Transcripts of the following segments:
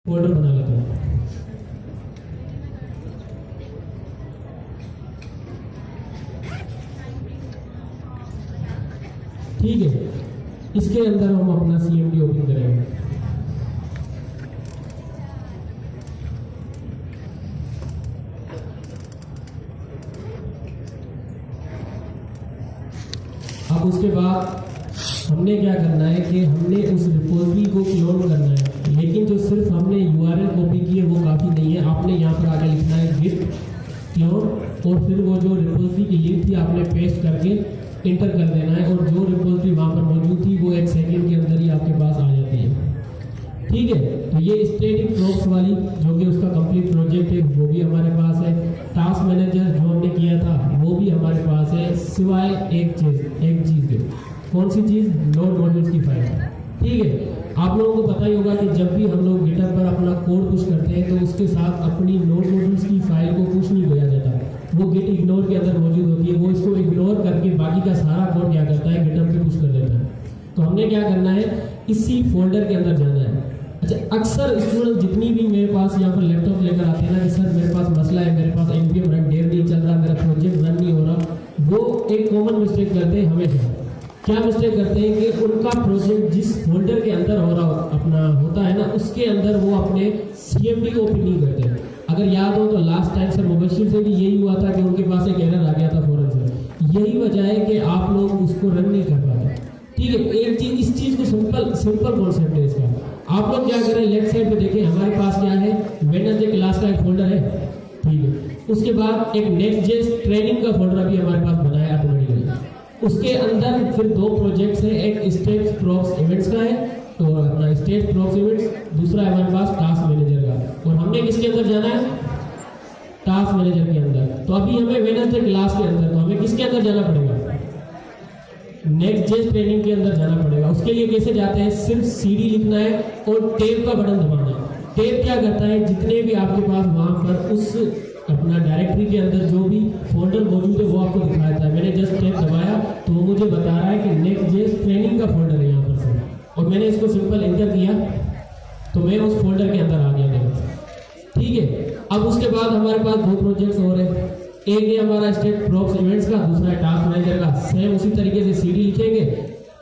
Folder बना लेते हैं। ठीक है, इसके अंदर हम अपना CMD ओपन करेंगे। अब उसके बाद हमने क्या करना है कि हमने उस रिपोजिटरी को क्लोन करना है, लेकिन जो सिर्फ हमने URL कॉपी की है वो काफ़ी नहीं है। आपने यहाँ पर आगे लिखना है गिट क्लोन और फिर वो जो रिपोजिटरी की लिंक थी आपने पेस्ट करके इंटर कर देना है, और जो रिपोजिटरी वहाँ पर मौजूद थी वो 1 सेकेंड के अंदर ही आपके पास आ जाती है। ठीक है, तो ये स्टैटिक प्रॉप्स वाली जो कि उसका कंप्लीट प्रोजेक्ट है वो भी हमारे पास है। टास्क मैनेजर जो हमने किया था वो भी हमारे पास है, सिवाय एक चीज़ के। कौन सी चीज़? नोड मॉड्यूल्स की फाइल। ठीक है, आप लोगों को पता ही होगा कि जब भी हम लोग गिटहब पर अपना कोड पुश करते हैं तो उसके साथ अपनी नोड मॉड्यूल्स की फाइल को पुश नहीं किया जाता, वो गिट इग्नोर के अंदर मौजूद होती है। वो इसको इग्नोर करके बाकी का सारा कोड क्या करता है, गिटहब पे पुश कर देता है। तो हमने क्या करना है, इसी फोल्डर के अंदर जाना है। अच्छा, अक्सर स्टूडेंट जितनी भी मेरे पास यहाँ पर लैपटॉप लेकर आते हैं ना कि सर मेरे पास मसला है, मेरे पास NPM रन डेव नहीं चल रहा, मेरा प्रोजेक्ट रन नहीं हो रहा, वो एक कॉमन मिस्टेक करते हैं हमेशा। क्या मिस्टेक करते हैं कि उनका प्रोजेक्ट जिस फोल्डर के अंदर हो रहा अपना होता है ना, उसके अंदर वो अपने CMD को ओपन नहीं करते। अगर याद हो तो लास्ट टाइम सर मुबशिर से भी यही हुआ था कि उनके पास एक एरर आ गया था फौरन से। यही वजह है कि आप लोग उसको रन नहीं कर पाते। ठीक है, एक चीज, इस चीज को सिंपल कॉन्सेप्ट है इसका। आप लोग क्या करें, लेफ्ट साइड पे देखें, हमारे पास क्या है, वेडनेसडे क्लास का एक फोल्डर है। ठीक है, उसके बाद एक नेक्स्ट.js ट्रेनिंग का फोल्डर अभी हमारे पास बनाया ऑटोमेटिकली। उसके अंदर फिर 2 प्रोजेक्ट्स हैं, एक स्टेट प्रॉप्स इवेंट्स का है तो अपना स्टेट प्रॉप्स इवेंट्स, दूसरा है हमारे पास टास्क मैनेजर का। और हमने किसके अंदर जाना है, टास्क मैनेजर के अंदर। तो अभी हमें वेडनेसडे क्लास के अंदर, तो हमें किसके अंदर जाना पड़ेगा, नेक्स्ट.js ट्रेनिंग के अंदर जाना पड़ेगा। उसके लिए कैसे जाते हैं, सिर्फ CD लिखना है और टैब का बटन दबाना है। टैब क्या करता है, जितने भी आपके पास वहां पर उस अपना डायरेक्टरी के अंदर जो भी फोल्डर मौजूद है वो आपको दिखाता है। मैंने जस्ट टैब दबाया तो वो मुझे बता रहा है कि नेक्स्ट.js ट्रेनिंग का फोल्डर है यहाँ पर से, और मैंने इसको सिंपल एंटर किया तो मैं उस फोल्डर के अंदर आ गया। ठीक है, अब उसके बाद हमारे पास 2 प्रोजेक्ट्स और हैं, एक है हमारा स्टेट प्रॉप्स इवेंट्स का, दूसरा है टास्क मैनेजर का। सेम उसी तरीके से CD लिखेंगे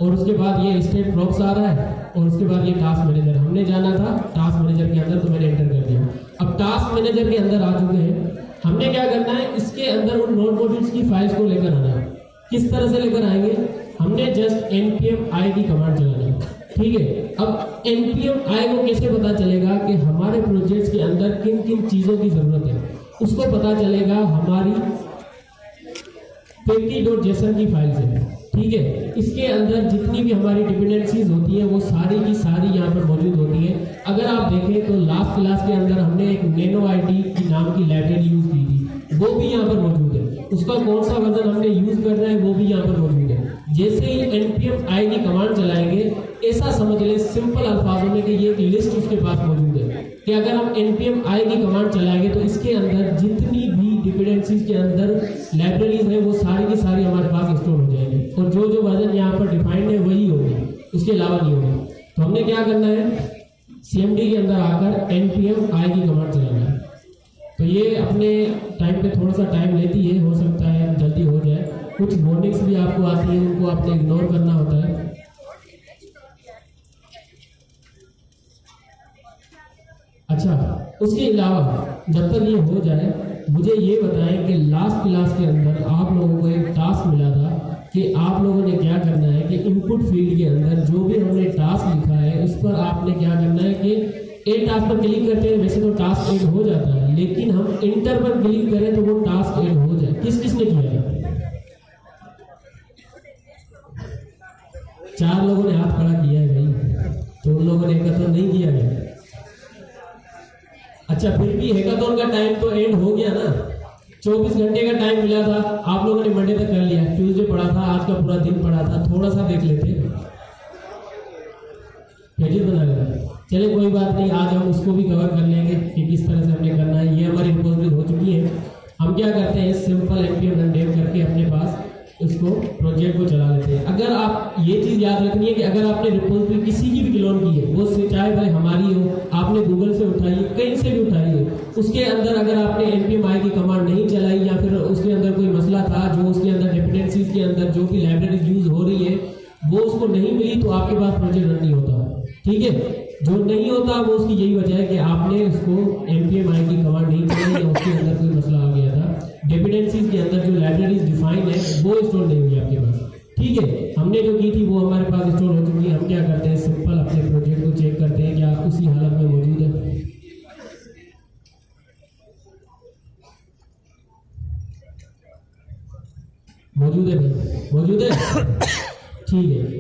और उसके बाद ये स्टेट प्रॉप्स आ रहा है और उसके बाद ये टास्क मैनेजर। हमने जाना था टास्क मैनेजर के अंदर तो मैंने एंटर कर दिया। अब टास्क मैनेजर के अंदर आ चुके हैं, हमने क्या करना है, इसके अंदर उन नोड मॉड्यूल्स की फाइल्स को लेकर आना है। किस तरह से लेकर आएंगे, हमने जस्ट npm i की कमांड चलानी है। ठीक है, अब npm i को कैसे पता चलेगा कि हमारे प्रोजेक्ट्स के अंदर किन किन चीज़ों की ज़रूरत है, उसको पता चलेगा हमारी packages.json की फाइल से। ठीक है, इसके अंदर जितनी भी हमारी डिपेंडेंसीज होती हैं वो सारी की सारी यहाँ पर मौजूद होती हैं। अगर आप देखें तो लास्ट क्लास के अंदर हमने एक nano-id की नाम की लाइब्रेरी यूज की थी, वो भी यहाँ पर मौजूद है। उसका कौन सा वर्जन हमने यूज कर रहे हैं वो भी यहाँ पर मौजूद है। जैसे ही npm i की कमांड चलाएंगे, ऐसा समझ लें सिंपल अल्फाजों में कि ये एक लिस्ट उसके पास मौजूद है कि अगर हम npm i की कमांड चलाएंगे तो इसके अंदर जितनी भी डिपेंडेंसीज के अंदर लाइब्रेरीज है वो सारी की सारी हमारे पास स्टोर हो जाएंगी, और जो जो वर्जन यहाँ पर डिफाइंड है वही होगी, उसके अलावा नहीं होगी। तो हमने क्या करना है, CMD के अंदर आकर npm i की कमांड चलाना है। तो ये अपने टाइम पे थोड़ा सा टाइम लेती है, हो सकता है जल्दी हो जाए। कुछ वार्निंग्स भी आपको आती है, उनको आपने इग्नोर करना होता है। अच्छा, उसके अलावा जब तक ये हो जाए मुझे ये बताएं कि लास्ट क्लास के अंदर आप लोगों को एक टास्क मिला था कि आप लोगों ने क्या करना है कि इनपुट फील्ड के अंदर जो भी हमने टास्क लिखा है उस पर आपने क्या करना है कि एक टास्क पर क्लिक करते हैं, वैसे तो टास्क ऐड हो जाता है, लेकिन हम इंटर पर क्लिक करें तो वो टास्क ऐड हो जाए। किसने किया है? 4 लोगों ने हाथ खड़ा किया है भाई, तो उन लोगों ने हैकाथॉन नहीं किया है। अच्छा, फिर भी हैकाथॉन का टाइम तो एंड हो गया ना, 24 घंटे का टाइम मिला था, आप लोगों ने मंडे तक कर लिया, ट्यूसडे पढ़ा था, आज का पूरा दिन पढ़ा था, थोड़ा सा देख लेते, पेजेस बना लेते। चले कोई बात नहीं, आज हम उसको भी कवर कर लेंगे कि किस तरह से हमने करना है। ये हमारी रिपोजिटरी हो चुकी है। हम क्या करते हैं, सिंपल npm रन डेव करके अपने पास उसको प्रोजेक्ट को चला लेते हैं। अगर आप ये चीज़ याद रखनी है कि अगर आपने रिपोजिटरी किसी की भी क्लोन की है, वो चाहे भाई हमारी हो, आपने गूगल से उठाई है, कहीं से भी उठाई है, उसके अंदर अगर आपने npm की कमांड नहीं चलाई या फिर उसके अंदर कोई मसला था, जो उसके अंदर डिपेंडेंसीज के अंदर जो भी लाइब्रेरीज यूज हो रही है वो उसको नहीं मिली, तो आपके पास प्रोजेक्ट रन नहीं होता। ठीक है, जो नहीं होता वो उसकी यही वजह है कि आपने उसको npm की कमांड नहीं चलाई या उसके अंदर कोई मसला आ गया था। डिपेंडेंसीज के अंदर जो लाइब्रेरीज डिफाइन है वो स्टोर नहीं हुई आपके पास। ठीक है, हमने जो की थी वो हमारे पास स्टोर हो चुकी है। हम क्या करते हैं, सिंपल अपने प्रोजेक्ट को चेक करते हैं क्या उसी हालत में मौजूद है। मौजूद है भाई, मौजूद है। ठीक है,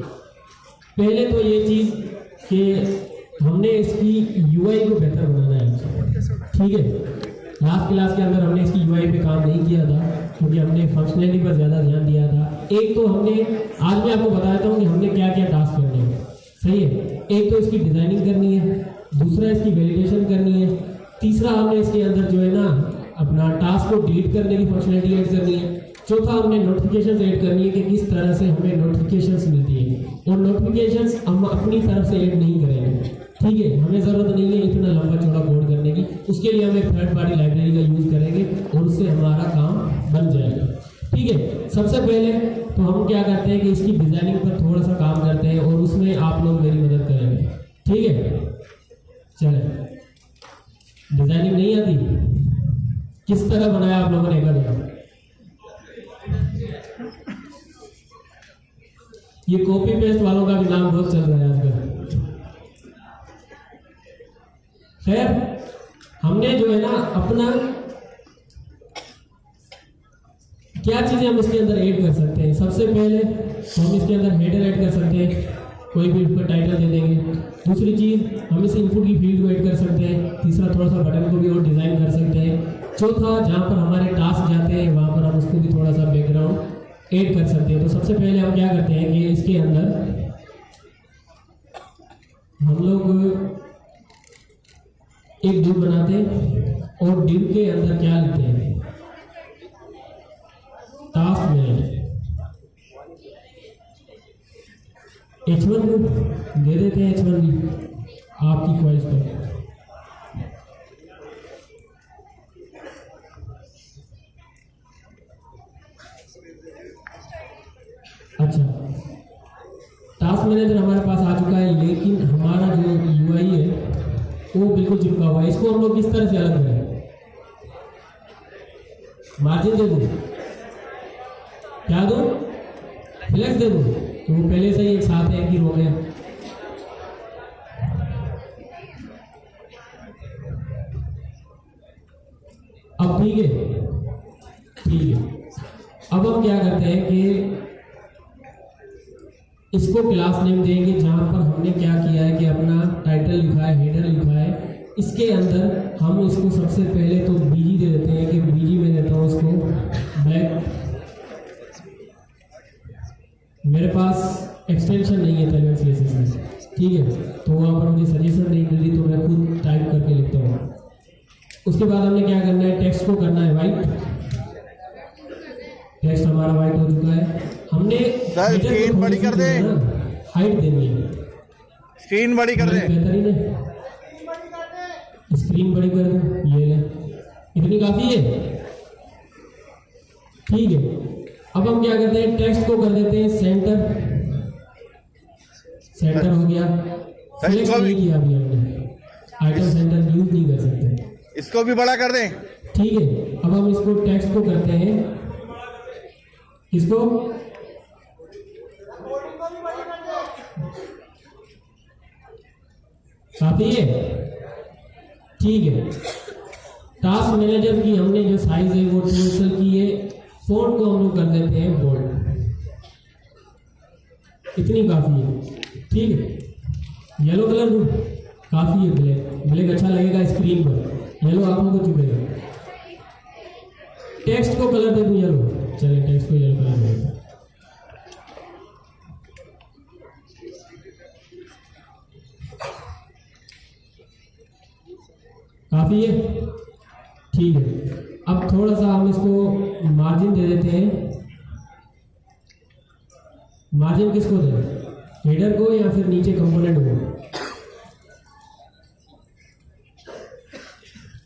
पहले तो ये चीज़ कि हमने इसकी यूआई को बेहतर बनाना है। ठीक है, लास्ट क्लास के अंदर हमने इसकी यूआई पे काम नहीं किया था क्योंकि हमने फंक्शनलिटी पर ज़्यादा ध्यान दिया था। एक तो हमने, आज मैं आपको बताता हूँ कि हमने क्या क्या टास्क करने हैं। सही है, एक तो इसकी डिज़ाइनिंग करनी है, दूसरा इसकी वैलिडेशन करनी है, तीसरा हमने इसके अंदर जो है ना अपना टास्क को डिलीट करने की फंक्शनलिटी ऐड करनी है, चौथा हमने नोटिफिकेशंस ऐड करनी है कि किस तरह से हमें नोटिफिकेशंस मिलती है, और नोटिफिकेशंस हम अपनी तरफ से ऐड नहीं करेंगे। ठीक है, हमें ज़रूरत नहीं है इतना लंबा चौड़ा कोड करने की, उसके लिए हम एक थर्ड पार्टी लाइब्रेरी का यूज़ करेंगे और उससे हमारा काम बन जाएगा। ठीक है, सबसे पहले तो हम क्या करते हैं कि इसकी डिज़ाइनिंग पर थोड़ा सा काम करते हैं और उसमें आप लोग मेरी मदद करेंगे। ठीक है, चले, डिज़ाइनिंग नहीं आती, किस तरह बनाया आप लोगों ने एक बार? ये कॉपी पेस्ट वालों का भी नाम बहुत चल रहा है आजकल। खैर, हमने जो है ना अपना क्या चीजें हम इसके अंदर ऐड कर सकते हैं। सबसे पहले हम इसके अंदर हेडर ऐड कर सकते हैं, कोई भी उसका टाइटल दे देंगे। दूसरी चीज, हम इस इनपुट की फील्ड को ऐड कर सकते हैं। तीसरा, थोड़ा सा बटन को भी और डिजाइन कर सकते हैं। चौथा, जहाँ पर हमारे टास्क जाते हैं वहाँ पर हम उसको भी थोड़ा सा बैकग्राउंड ऐड कर सकते हैं। तो सबसे पहले हम क्या करते हैं कि इसके अंदर हम लोग एक डिव बनाते हैं और डिव के अंदर क्या लिखते हैं, टास्क मैनेजर। H1 दे देते हैं, H1 भी आपकी ख्वाहिश पर। अच्छा, टास्क मैनेजर हमारे पास आ चुका है, लेकिन हमारा जो यूआई है वो बिल्कुल चिपका हुआ है। इसको हम लोग किस तरह से अलग करें? मार्जिन दे दूं, क्या दूं, फ्लेक्स दे दूं, तो वो पहले से ही एक साथ है कि हो गया। अब ठीक है, ठीक है। अब हम क्या करते हैं कि इसको क्लास नेम देंगे जहां पर हमने क्या किया है कि अपना टाइटल लिखा है, हेडर लिखा है। इसके अंदर हम इसको सबसे पहले तो बीजी दे देते हैं कि बीजी में देता हूँ इसको ब्लैक। मेरे पास एक्सटेंशन नहीं है तेलुगु CSS में, ठीक है, तो वहाँ पर मुझे सजेशन नहीं मिली तो मैं खुद टाइप करके लिखता हूँ। उसके बाद हमने क्या करना है, टेक्स्ट को करना है वाइट। टेक्स्ट हमारा वाइट हो चुका है। हमने स्क्रीन बड़ी कर दे, हाइट देनी है, स्क्रीन बड़ी कर दे, बेहतरीन है। स्क्रीन बड़ी कर दूं, ये ले, इतनी काफी है, ठीक है। अब हम क्या करते हैं, टेक्स्ट को कर देते हैं सेंटर। सेंटर हो गया, सिलेक्ट नहीं किया अभी हमने, आइटम सेंटर यूज नहीं कर सकते। इसको भी बड़ा कर दें, ठीक है। अब हम इसको टेक्स्ट को करते हैं, इसको काफी है, ठीक है। टास्क मैनेजर की हमने जो साइज है वो 2 की है। फॉन्ट को हम लोग कर देते हैं बोल्ड, इतनी काफी है, ठीक है। येलो कलर दूं, काफी है। ब्लैक, ब्लैक अच्छा लगेगा स्क्रीन पर, येलो आप लोगों को चुभेगा। टेक्स्ट को कलर दे दूं येलो, चलिए टेक्स्ट को येलो कलर दे दूं। काफी है, ठीक है। अब थोड़ा सा हम इसको मार्जिन दे देते हैं मार्जिन किसको दें, हेडर को या फिर नीचे कंपोनेंट को?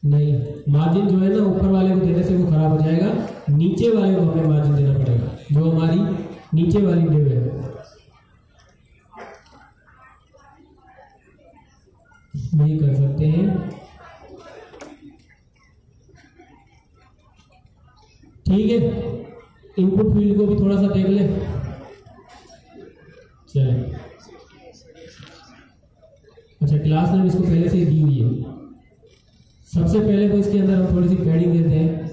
नहीं, मार्जिन जो है ना ऊपर वाले को देने से वो खराब हो जाएगा, नीचे वाले को हमें मार्जिन देना पड़ेगा, जो हमारी नीचे वाली डिव है। वही कर सकते हैं। ठीक है, इनपुट फील्ड को भी थोड़ा सा देख ले। चलिए, अच्छा क्लास नेम इसको पहले से ही दी हुई है। सबसे पहले तो इसके अंदर हम थोड़ी सी पैडिंग देते हैं,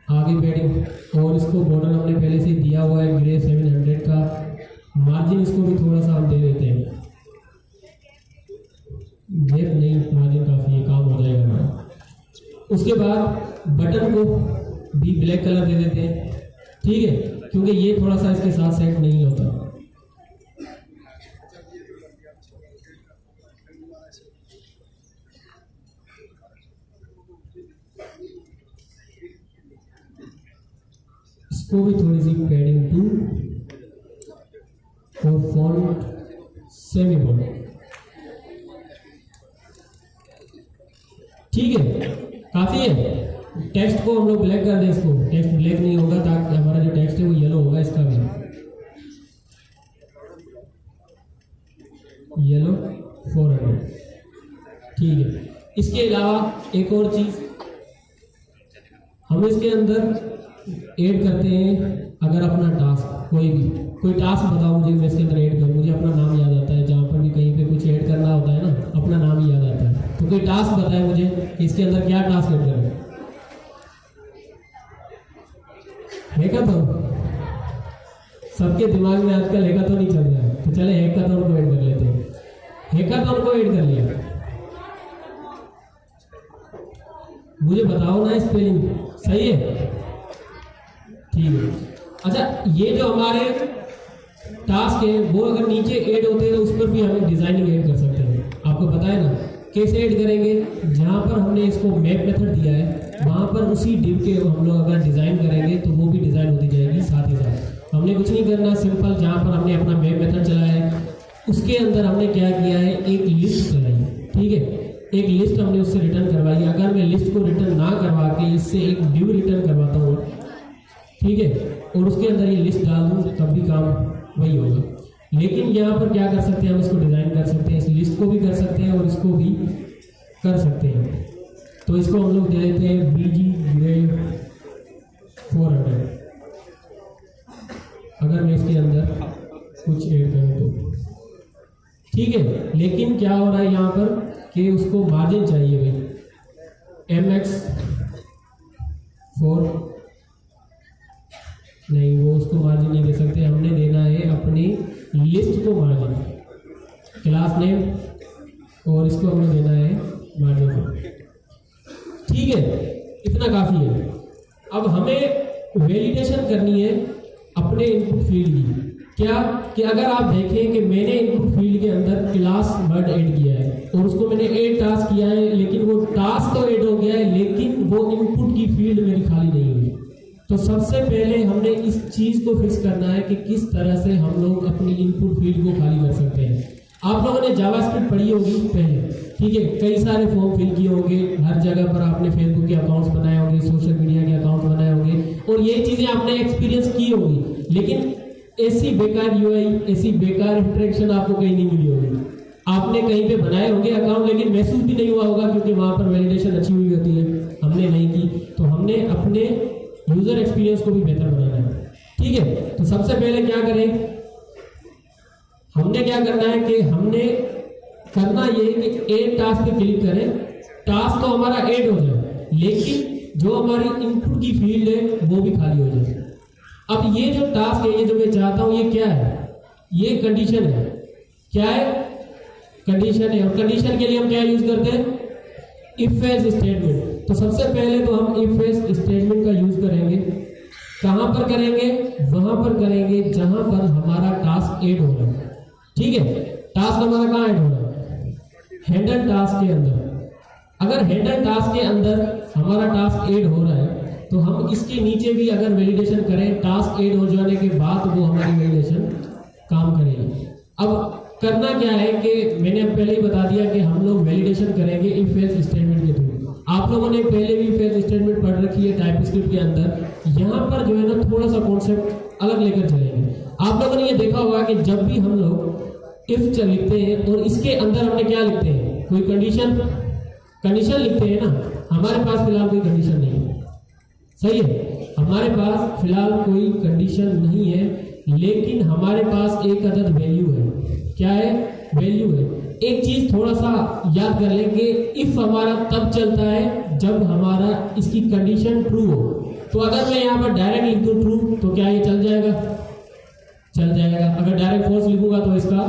आगे पैडिंग, और इसको बॉर्डर हमने पहले से ही दिया हुआ है ग्रे 700 का। मार्जिन इसको भी थोड़ा सा हम दे देते हैं, डेप नहीं, मार्जिन काफ़ी है, काम हो जाएगा हमारा। उसके बाद बटन को भी ब्लैक कलर दे देते हैं, ठीक है, क्योंकि ये थोड़ा सा इसके साथ सेट नहीं होता। इसको भी थोड़ी सी पैडिंग टू और फॉन्ट सेमी बोल्ड, ठीक है, काफी है। टेक्स्ट को हम लोग ब्लैक कर दें, इसको टेक्स्ट ब्लैक नहीं होगा ताकि हमारा जो टेक्स्ट है वो येलो होगा, इसका भी येलो 400, ठीक है। इसके अलावा एक और चीज हम इसके अंदर ऐड करते हैं, अगर अपना टास्क कोई टास्क बताओ मुझे, मैं इसके अंदर ऐड करूँ, मुझे अपना नाम याद आता है, जहाँ पर भी कहीं पे कुछ ऐड करना होता है ना, अपना नाम ही याद आता है, तो कोई टास्क बताए मुझे, इसके अंदर क्या टास्क ऐड करें? हैकाथॉन, सबके दिमाग में आजकल हैकाथॉन ही चल रहा है, तो चले हैकाथॉन को ऐड कर लेते हैं। हैकाथॉन को ऐड कर लिया, मुझे बताओ ना स्पेलिंग सही है, ठीक है। अच्छा, ये जो हमारे टास्क है वो अगर नीचे ऐड होते हैं तो उस पर भी हम डिजाइनिंग ऐड कर सकते हैं। आपको पता है ना कैसे ऐड करेंगे, जहां पर हमने इसको मैप मेथड दिया है वहां पर उसी डिव के हम लोग अगर डिजाइन करेंगे तो वो भी डिजाइन होती जाएगी साथ ही साथ। हमने कुछ नहीं करना, सिंपल जहां पर हमने अपना मैप मेथड चलाया है उसके अंदर हमने क्या किया है, एक लिस्ट चलाई, ठीक है, एक लिस्ट हमने उससे रिटर्न करवाई। अगर मैं लिस्ट को रिटर्न ना करवा के इससे एक डिव रिटर्न करवाता हूँ, ठीक है, और उसके अंदर ये लिस्ट डाल दूँ तब भी काम वही होगा। लेकिन यहाँ पर क्या कर सकते हैं, हम इसको डिजाइन कर सकते हैं, इस लिस्ट को भी कर सकते हैं और इसको भी कर सकते हैं। तो इसको हम लोग दे देते हैं BG ग्रेड 400, अगर मैं इसके अंदर कुछ ऐड करूँ तो, ठीक है। लेकिन क्या हो रहा है यहाँ पर कि उसको मार्जिन चाहिए भाई, MX4 नहीं, वो उसको मार्जिन नहीं दे सकते, हमने देना है अपनी लिस्ट को मार्जिन, क्लास नेम और इसको हमने देना है मार्जिन को, ठीक है, इतना काफी है। अब हमें वैलिडेशन करनी है अपने इनपुट फील्ड की, क्या कि अगर आप देखें कि मैंने इनपुट फील्ड के अंदर क्लास वर्ड ऐड किया है और उसको मैंने ऐड टास्क किया है, लेकिन वो टास्क तो ऐड हो गया है लेकिन वो इनपुट की फील्ड मेरी खाली नहीं हुई। तो सबसे पहले हमने इस चीज को फिक्स करना है कि किस तरह से हम लोग अपनी इनपुट फील्ड को खाली कर सकते हैं। आप लोगों ने जावास्क्रिप्ट पढ़ी होगी पहले, ठीक है, कई सारे फॉर्म फिल किए होंगे, हर जगह पर आपने फेसबुक के अकाउंट्स बनाए होंगे, सोशल मीडिया के अकाउंट्स बनाए होंगे और ये चीजें आपने एक्सपीरियंस की होगी, लेकिन ऐसी बेकार यूआई, ऐसी बेकार इंटरेक्शन आपको कहीं नहीं मिली होगी। आपने कहीं पे बनाए होंगे अकाउंट लेकिन महसूस भी नहीं हुआ होगा क्योंकि वहां पर वैलिडेशन अच्छी हुई होती है, हमने नहीं की। तो हमने अपने यूजर एक्सपीरियंस को भी बेहतर बनाना है, ठीक है। तो सबसे पहले क्या करें, हमने क्या करना है कि हमने करना ये कि ऐड टास्क पे क्लिक करें, टास्क तो हमारा ऐड हो जाए लेकिन जो हमारी इनपुट की फील्ड है वो भी खाली हो जाए। अब ये जो टास्क है, ये जो मैं चाहता हूं, ये क्या है, ये कंडीशन है, क्या है, कंडीशन है। और कंडीशन के लिए हम क्या यूज करते हैं, इफ एल्स स्टेटमेंट। तो सबसे पहले तो हम इफ एल्स स्टेटमेंट का यूज करेंगे, कहां पर करेंगे, वहां पर करेंगे जहां पर हमारा टास्क ऐड हो रहा है, ठीक है। टास्क हमारा कहां ऐड हो रहा है, हैंडल टास्क के अंदर। अगर हैंडल टास्क के अंदर हमारा टास्क ऐड हो रहा है तो हम इसके नीचे भी अगर वैलिडेशन करें, टास्क ऐड हो जाने के बाद वो हमारी वैलिडेशन काम करेगी। अब करना क्या है कि मैंने अब पहले ही बता दिया कि हम लोग वैलिडेशन करेंगे इफ एल्स स्टेटमेंट के थ्रू। आप लोगों ने पहले भी इफ एल्स स्टेटमेंट पढ़ रखी है टाइपस्क्रिप्ट के अंदर। यहाँ पर जो है ना थोड़ा सा कॉन्सेप्ट अलग लेकर चलेंगे। आप लोगों ने ये देखा होगा कि जब भी हम लोग इफ लिखते हैं और इसके अंदर हमने क्या लिखते हैं, कोई कंडीशन लिखते हैं ना। हमारे पास फिलहाल कोई कंडीशन नहीं है, सही है, हमारे पास फिलहाल कोई कंडीशन नहीं है, लेकिन हमारे पास एक अदद वैल्यू है। क्या है? वैल्यू है। एक चीज थोड़ा सा याद कर लें कि इफ हमारा तब चलता है जब हमारा इसकी कंडीशन ट्रू हो। तो अगर मैं यहाँ पर डायरेक्ट लिख दूं ट्रू तो क्या ये चल जाएगा? चल जाएगा। अगर डायरेक्ट फॉल्स लिखूंगा तो इसका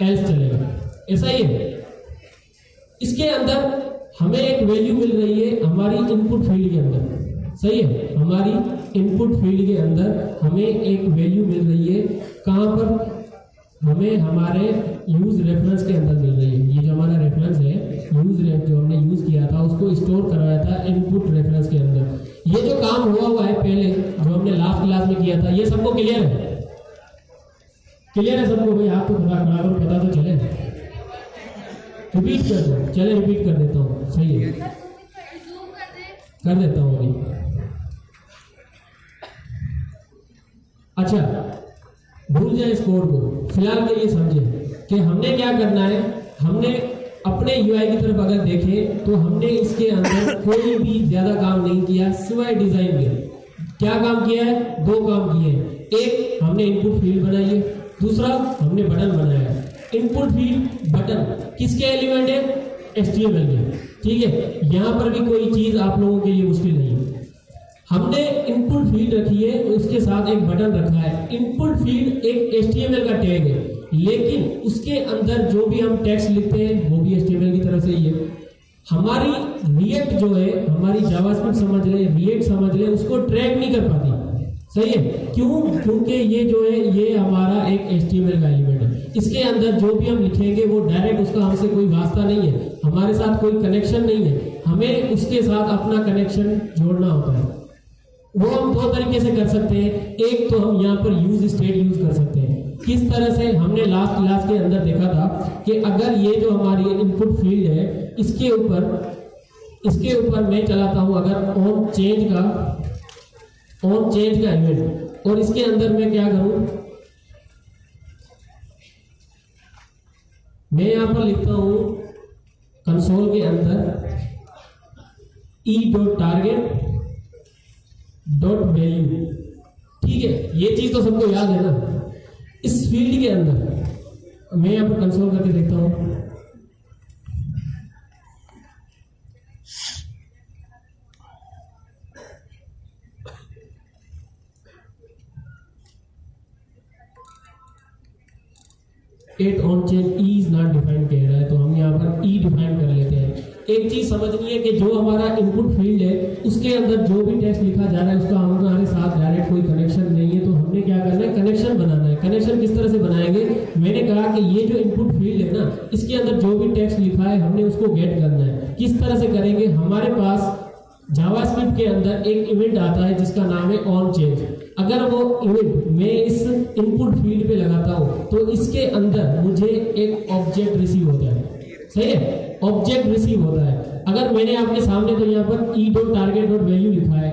एल्स चलेगा। ऐसा ही है। इसके अंदर हमें एक वैल्यू मिल रही है हमारी इनपुट फील्ड के अंदर, सही है, हमारी इनपुट फील्ड के अंदर हमें एक वैल्यू मिल रही है। कहाँ पर? हमें हमारे यूज रेफरेंस के अंदर मिल रही है। ये जो हमारा रेफरेंस है, यूज रेफ जो हमने यूज किया था उसको स्टोर करवाया था इनपुट रेफरेंस के अंदर। ये जो काम हुआ है पहले जो हमने लास्ट क्लास में किया था, ये सबको क्लियर है? क्लियर है सबको? भाई आपको खड़ा करो, पता तो चले। रिपीट कर दो, चले रिपीट कर देता हूँ, सही है, कर देता हूँ अभी। अच्छा, भूल जाए इस कोड को, फिलहाल के लिए समझे कि हमने क्या करना है। हमने अपने यूआई की तरफ अगर देखें तो हमने इसके अंदर कोई भी ज्यादा काम नहीं किया सिवाय डिजाइन के। क्या काम किया है? दो काम किए हैं। एक, हमने इनपुट फील्ड बनाई है, दूसरा हमने बटन बनाया है। इनपुट फील्ड बटन किसके एलिमेंट है? HTML के, ठीक है। यहां पर भी कोई चीज आप लोगों के लिए मुश्किल नहीं है। हमने इनपुट फील्ड रखी है, उसके साथ एक बटन रखा है। इनपुट फील्ड एक HTML का टैग है, लेकिन उसके अंदर जो भी हम टेक्स्ट लिखते हैं वो भी HTML की तरफ से ही है। हमारी रिएक्ट जो है, हमारी जावास्क्रिप्ट समझ ले, रिएक्ट समझ ले, उसको ट्रैक नहीं कर पाती, सही है। क्यों? क्योंकि ये जो है ये हमारा एक HTML का एलिमेंट है। इसके अंदर जो भी हम लिखेंगे वो डायरेक्ट उसका हमसे कोई वास्ता नहीं है, हमारे साथ कोई कनेक्शन नहीं है। हमें उसके साथ अपना कनेक्शन जोड़ना होता है। वो हम दो तरीके से कर सकते हैं। एक तो हम यहाँ पर यूज स्टेट यूज कर सकते हैं। किस तरह से? हमने लास्ट क्लास के अंदर देखा था कि अगर ये जो हमारी इनपुट फील्ड है इसके ऊपर मैं चलाता हूं अगर ऑन चेंज का इवेंट, और इसके अंदर मैं क्या करूं, मैं यहां पर लिखता हूं कंसोल के अंदर e.target .value, ठीक है। ये चीज तो सबको याद है ना। इस फील्ड के अंदर मैं यहां पर कंसोल करके देखता हूं, at on change e is not defined कह रहा है, तो हम यहाँ पर ई डिफाइन कर लेते हैं। एक चीज समझनी है कि जो हमारा इनपुट फील्ड है उसके अंदर जो भी टेक्स्ट लिखा जा रहा है उसका हमारे साथ डायरेक्ट कोई कनेक्शन नहीं है। तो हमने क्या करना है? कनेक्शन बनाना है। कनेक्शन किस तरह से बनाएंगे? मैंने कहा कि ये जो इनपुट फील्ड है ना, इसके अंदर जो भी टेक्स्ट लिखा है हमने उसको गेट करना है। किस तरह से करेंगे? हमारे पास जावास्क्रिप्ट के अंदर एक इवेंट आता है जिसका नाम है ऑन चेंज। अगर वो इवेंट मैं इस इनपुट फील्ड पे लगाता हूं तो इसके अंदर मुझे एक ऑब्जेक्ट रिसीव होता है, सही है, ऑब्जेक्ट रिसीव होता है। अगर मैंने आपके सामने तो यहाँ पर e.target.value लिखा है,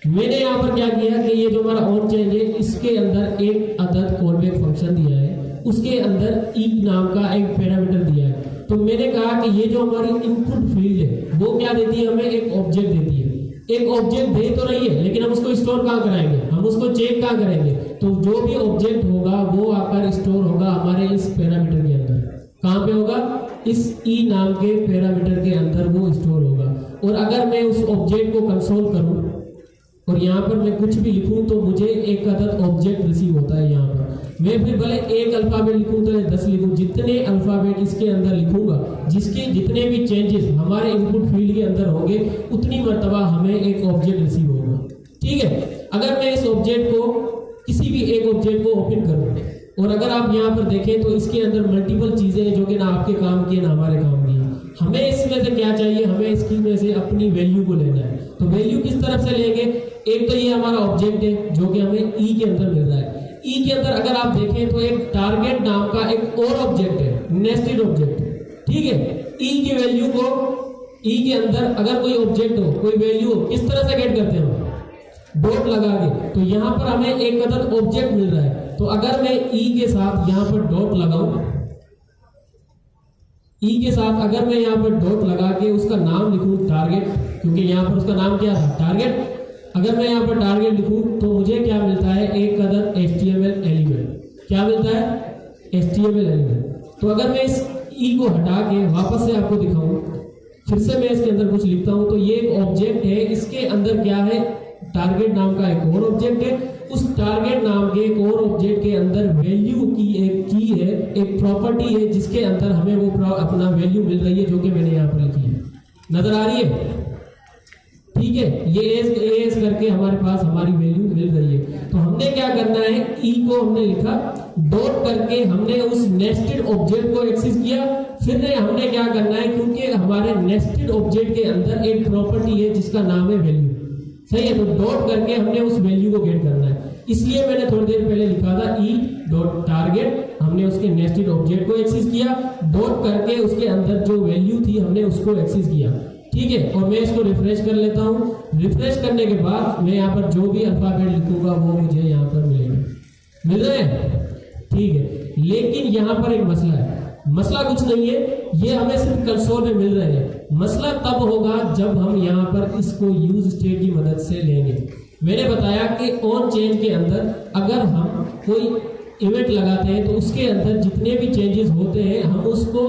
मैंने यहाँ पर क्या किया कि ये जो हमारा ऑन चेंज है इसके अंदर एक अदद कॉलबैक फंक्शन दिया है, उसके अंदर ई नाम का एक पैरामीटर दिया है। तो मैंने कहा कि ये जो हमारी इनपुट फील्ड है वो क्या देती है? हमें एक ऑब्जेक्ट देती है। एक ऑब्जेक्ट दे तो रही है, लेकिन हम उसको स्टोर कहाँ कराएंगे? हम उसको चेक कहाँ करेंगे? तो जो भी ऑब्जेक्ट होगा वो आकर स्टोर होगा हमारे इस पैरामीटर के अंदर। कहाँ पे होगा? इस ई नाम के पैरामीटर के अंदर वो स्टोर होगा। और अगर मैं उस ऑब्जेक्ट को कंसोल करूं और यहाँ पर मैं कुछ भी लिखूं तो मुझे एक अदद ऑब्जेक्ट रिसीव होता है। यहाँ पर मैं फिर भले एक अल्फाबेट लिखूं तो 10 लिखूं, जितने अल्फाबेट इसके अंदर लिखूंगा, जिसके जितने भी चेंजेस हमारे इनपुट फील्ड के अंदर होंगे उतनी मर्तबा हमें एक ऑब्जेक्ट रिसीव होगा, ठीक है। अगर मैं इस ऑब्जेक्ट को किसी भी एक ऑब्जेक्ट को ओपन करूं और अगर आप यहाँ पर देखें तो इसके अंदर मल्टीपल चीजें हैं जो कि ना आपके काम की है ना हमारे काम की है। हमें इसमें से क्या चाहिए, हमें इसकी में से अपनी वैल्यू को लेना है। तो वैल्यू किस तरफ से लेंगे, एक तो ये हमारा ऑब्जेक्ट है जो कि हमें ई के अंदर मिल रहा है। ई के अंदर अगर आप देखें तो एक टारगेट नाम का एक और ऑब्जेक्ट है, नेस्टेड ऑब्जेक्ट, ठीक है। ई की वैल्यू को, ई के अंदर अगर कोई ऑब्जेक्ट हो, कोई वैल्यू हो, किस तरह से गेट करते हैं, डॉट लगा के। तो यहाँ पर हमें एक अदर ऑब्जेक्ट मिल रहा है, तो अगर मैं ई के साथ यहाँ पर डॉट लगाऊं, ई के साथ अगर मैं यहाँ पर डॉट लगा के उसका नाम लिखूं टारगेट, क्योंकि यहाँ पर उसका नाम क्या था, टारगेट। अगर मैं यहाँ पर टारगेट लिखूं तो मुझे क्या मिलता है, एक अदर HTML एलिमेंट। क्या मिलता है, HTML एलिमेंट। तो अगर मैं इस ई को हटा के वापस से आपको दिखाऊं, फिर से मैं इसके अंदर कुछ लिखता हूं, तो ये एक ऑब्जेक्ट है, इसके अंदर क्या है, टारगेट नाम का एक और ऑब्जेक्ट है। उस टारगेट नाम के एक और ऑब्जेक्ट के अंदर वैल्यू की एक की है, एक प्रॉपर्टी है, जिसके अंदर हमें वो अपना वैल्यू मिल रही है, जो कि मैंने यहाँ पर लिखी है। नजर आ रही है, ठीक है। ये एस करके हमारे पास हमारी वैल्यू मिल रही है। तो हमने क्या करना है, ई को हमने लिखा, डॉट करके हमने उस नेस्टेड ऑब्जेक्ट को एक्सेस किया। फिर हमने क्या करना है, क्योंकि हमारे नेस्टेड ऑब्जेक्ट के अंदर एक प्रॉपर्टी है जिसका नाम है वैल्यू, सही है। तो डॉट करके हमने उस वैल्यू को गेट करना है। इसलिए मैंने थोड़ी देर पहले लिखा था ई डॉट टारगेट, हमने उसके नेस्टेड ऑब्जेक्ट को एक्सेस किया, डॉट करके उसके अंदर जो वैल्यू थी हमने उसको एक्सेस किया, ठीक है। और मैं इसको रिफ्रेश कर लेता हूँ। रिफ्रेश करने के बाद मैं यहाँ पर जो भी अल्फाबेट लिखूंगा वो मुझे यहाँ पर मिलेगा, मिल रहे हैं, ठीक है। लेकिन यहाँ पर एक मसला है। मसला कुछ नहीं है, ये हमें सिर्फ कंसोल में मिल रहे हैं। मसला तब होगा जब हम यहाँ पर इसको यूज स्टेट की मदद से लेंगे। मैंने बताया कि ऑन चेंज के अंदर अगर हम कोई इवेंट लगाते हैं तो उसके अंदर जितने भी चेंजेस होते हैं हम उसको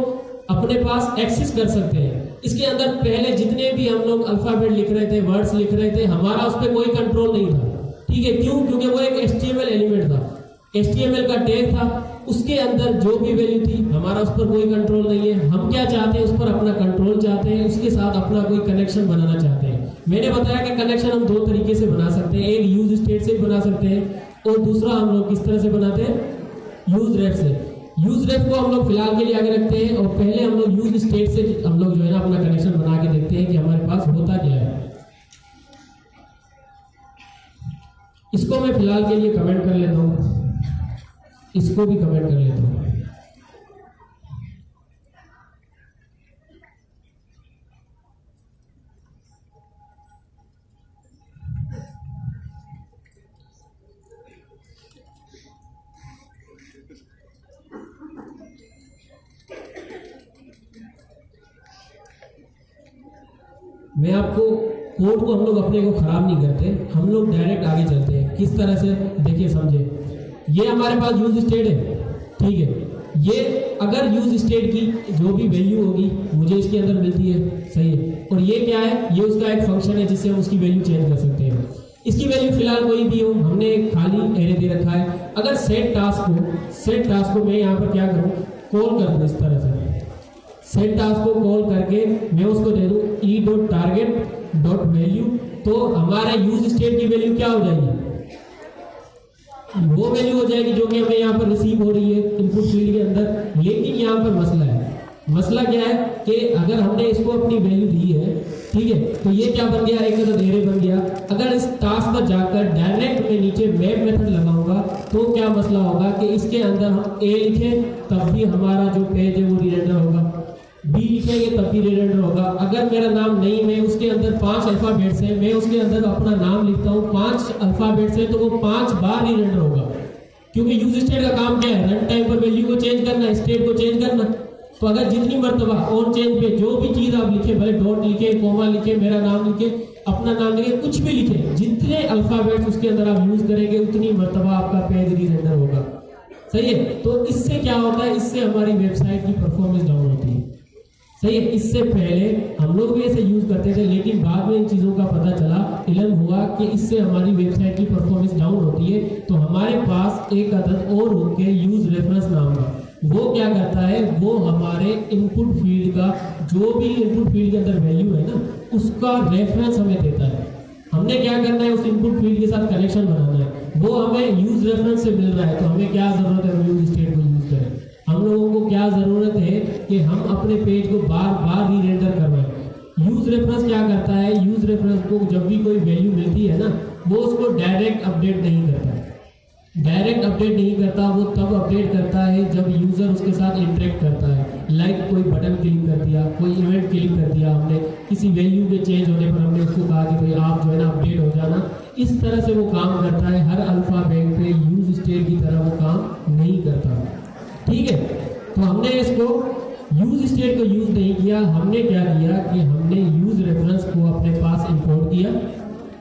अपने पास एक्सेस कर सकते हैं। इसके अंदर पहले जितने भी हम लोग अल्फाबेट लिख रहे थे, वर्ड्स लिख रहे थे, हमारा उस पर कोई कंट्रोल नहीं था, ठीक है। क्यों, क्योंकि वो एक HTML एलिमेंट था, HTML का टैग था, उसके अंदर जो भी वैल्यू थी हमारा उस पर कोई कंट्रोल नहीं है। हम क्या चाहते हैं, उस पर अपना कंट्रोल चाहते हैं, उसके साथ अपना कोई कनेक्शन बनाना चाहते हैं। मैंने बताया कि कनेक्शन हम दो तरीके से बना सकते हैं, एक यूज स्टेट से बना सकते हैं और दूसरा हम लोग किस तरह से बनाते हैं, यूज रेफ से। यूज रेफ को हम लोग फिलहाल के लिए आगे रखते हैं और पहले हम लोग यूज स्टेट से हम लोग जो है ना अपना कनेक्शन बना के देखते हैं कि हमारे पास होता क्या है। इसको मैं फिलहाल के लिए कमेंट कर लेता हूं, इसको भी कमेंट कर लेता हूं। मैं आपको कोड को हम लोग अपने को खराब नहीं करते, हम लोग डायरेक्ट आगे चलते हैं। किस तरह से, देखिए समझे। ये हमारे पास यूज स्टेट है, ठीक है। ये अगर यूज स्टेट की जो भी वैल्यू होगी मुझे इसके अंदर मिलती है, सही है। और ये क्या है, ये उसका एक फंक्शन है जिससे हम उसकी वैल्यू चेंज कर सकते हैं। इसकी वैल्यू फिलहाल कोई भी हो, हमने एक खाली एरे दे रखा है। अगर सेट टास्क को मैं यहाँ पर क्या करूँ, कॉल कर दूँ इस तरह से। सेट टास्क को कॉल करके मैं उसको दे दूं E dot target dot value, तो हमारा यूज स्टेट की वैल्यू क्या हो जाएगी, वो वैल्यू हो जाएगी जो कि हमें यहाँ पर रिसीव हो रही है इनपुट फील्ड के अंदर। लेकिन यहाँ पर मसला है, मसला क्या है कि अगर हमने इसको अपनी वैल्यू दी है, ठीक है, तो ये क्या बन गया, एक अदर एरे बन गया। अगर इस टास्क पर जाकर डायरेक्ट में नीचे मैप मेथड लगाऊंगा तो क्या मसला होगा कि इसके अंदर हम ए लिखें तब भी हमारा जो पेज है वो रीरेंडर होगा, बी लिखेंगे तब भी रीरेंडर होगा। अगर मेरा नाम नहीं, मैं उसके अंदर 5 अल्फाबेट्स हैं, मैं उसके अंदर अपना नाम लिखता हूँ 5 अल्फाबेट्स हैं, तो वो 5 बार रीरेंडर होगा। क्योंकि यूज स्टेट का काम क्या है, रन टाइम पर वैल्यू को चेंज करना, स्टेट को चेंज करना। तो अगर जितनी मर्तबा ऑन चेंज पे जो भी चीज आप लिखे, भले डॉट लिखे, कोमा लिखे, मेरा नाम लिखे, अपना नाम लिखे, कुछ भी लिखे, जितने अल्फाबेट्स उसके अंदर आप यूज करेंगे उतनी मर्तबा आपका पेज रीरेंडर होगा, सही है। तो इससे क्या होता है, इससे हमारी वेबसाइट की परफॉर्मेंस डाउन होती है, सही है। इससे पहले हम लोग भी ऐसे यूज करते थे, लेकिन बाद में इन चीजों का पता चला, इल्म हुआ कि इससे हमारी वेबसाइट की परफॉर्मेंस डाउन होती है। तो हमारे पास एक आदत और होके यूज रेफरेंस नाम का, वो क्या करता है, वो हमारे इनपुट फील्ड का जो भी इनपुट फील्ड के अंदर वैल्यू है ना, उसका रेफरेंस हमें देता है। हमने क्या करना है, उस इनपुट फील्ड के साथ कनेक्शन बनाना है। वो हमें यूज रेफरेंस से मिल रहा है, तो हमें क्या जरूरत है यूज स्टेट को यूज करें। हम हम लोगों को क्या जरूरत है कि हम अपने पेज को बार बार री रेंडर करवाएं। यूज रेफरेंस क्या करता है, यूज रेफरेंस को जब भी कोई वैल्यू मिलती है ना, वो उसको डायरेक्ट अपडेट नहीं करता। डायरेक्ट अपडेट नहीं करता, वो तब अपडेट करता है जब यूजर उसके साथ इंटरेक्ट करता है। लाइक कोई बटन क्लिक कर दिया, कोई इवेंट क्लिक कर दिया, हमने किसी वैल्यू के चेंज होने पर हमने उसको कहा कि भाई आप जो है ना अपडेट हो जाना। इस तरह से वो काम करता है। हर अल्फा बैंक पे यूज स्टेट की तरह वो काम नहीं करता। ठीक है, तो हमने इसको यूज स्टेट को यूज नहीं किया। हमने क्या किया कि हमने यूज रेफरेंस को अपने पास इंपोर्ट किया।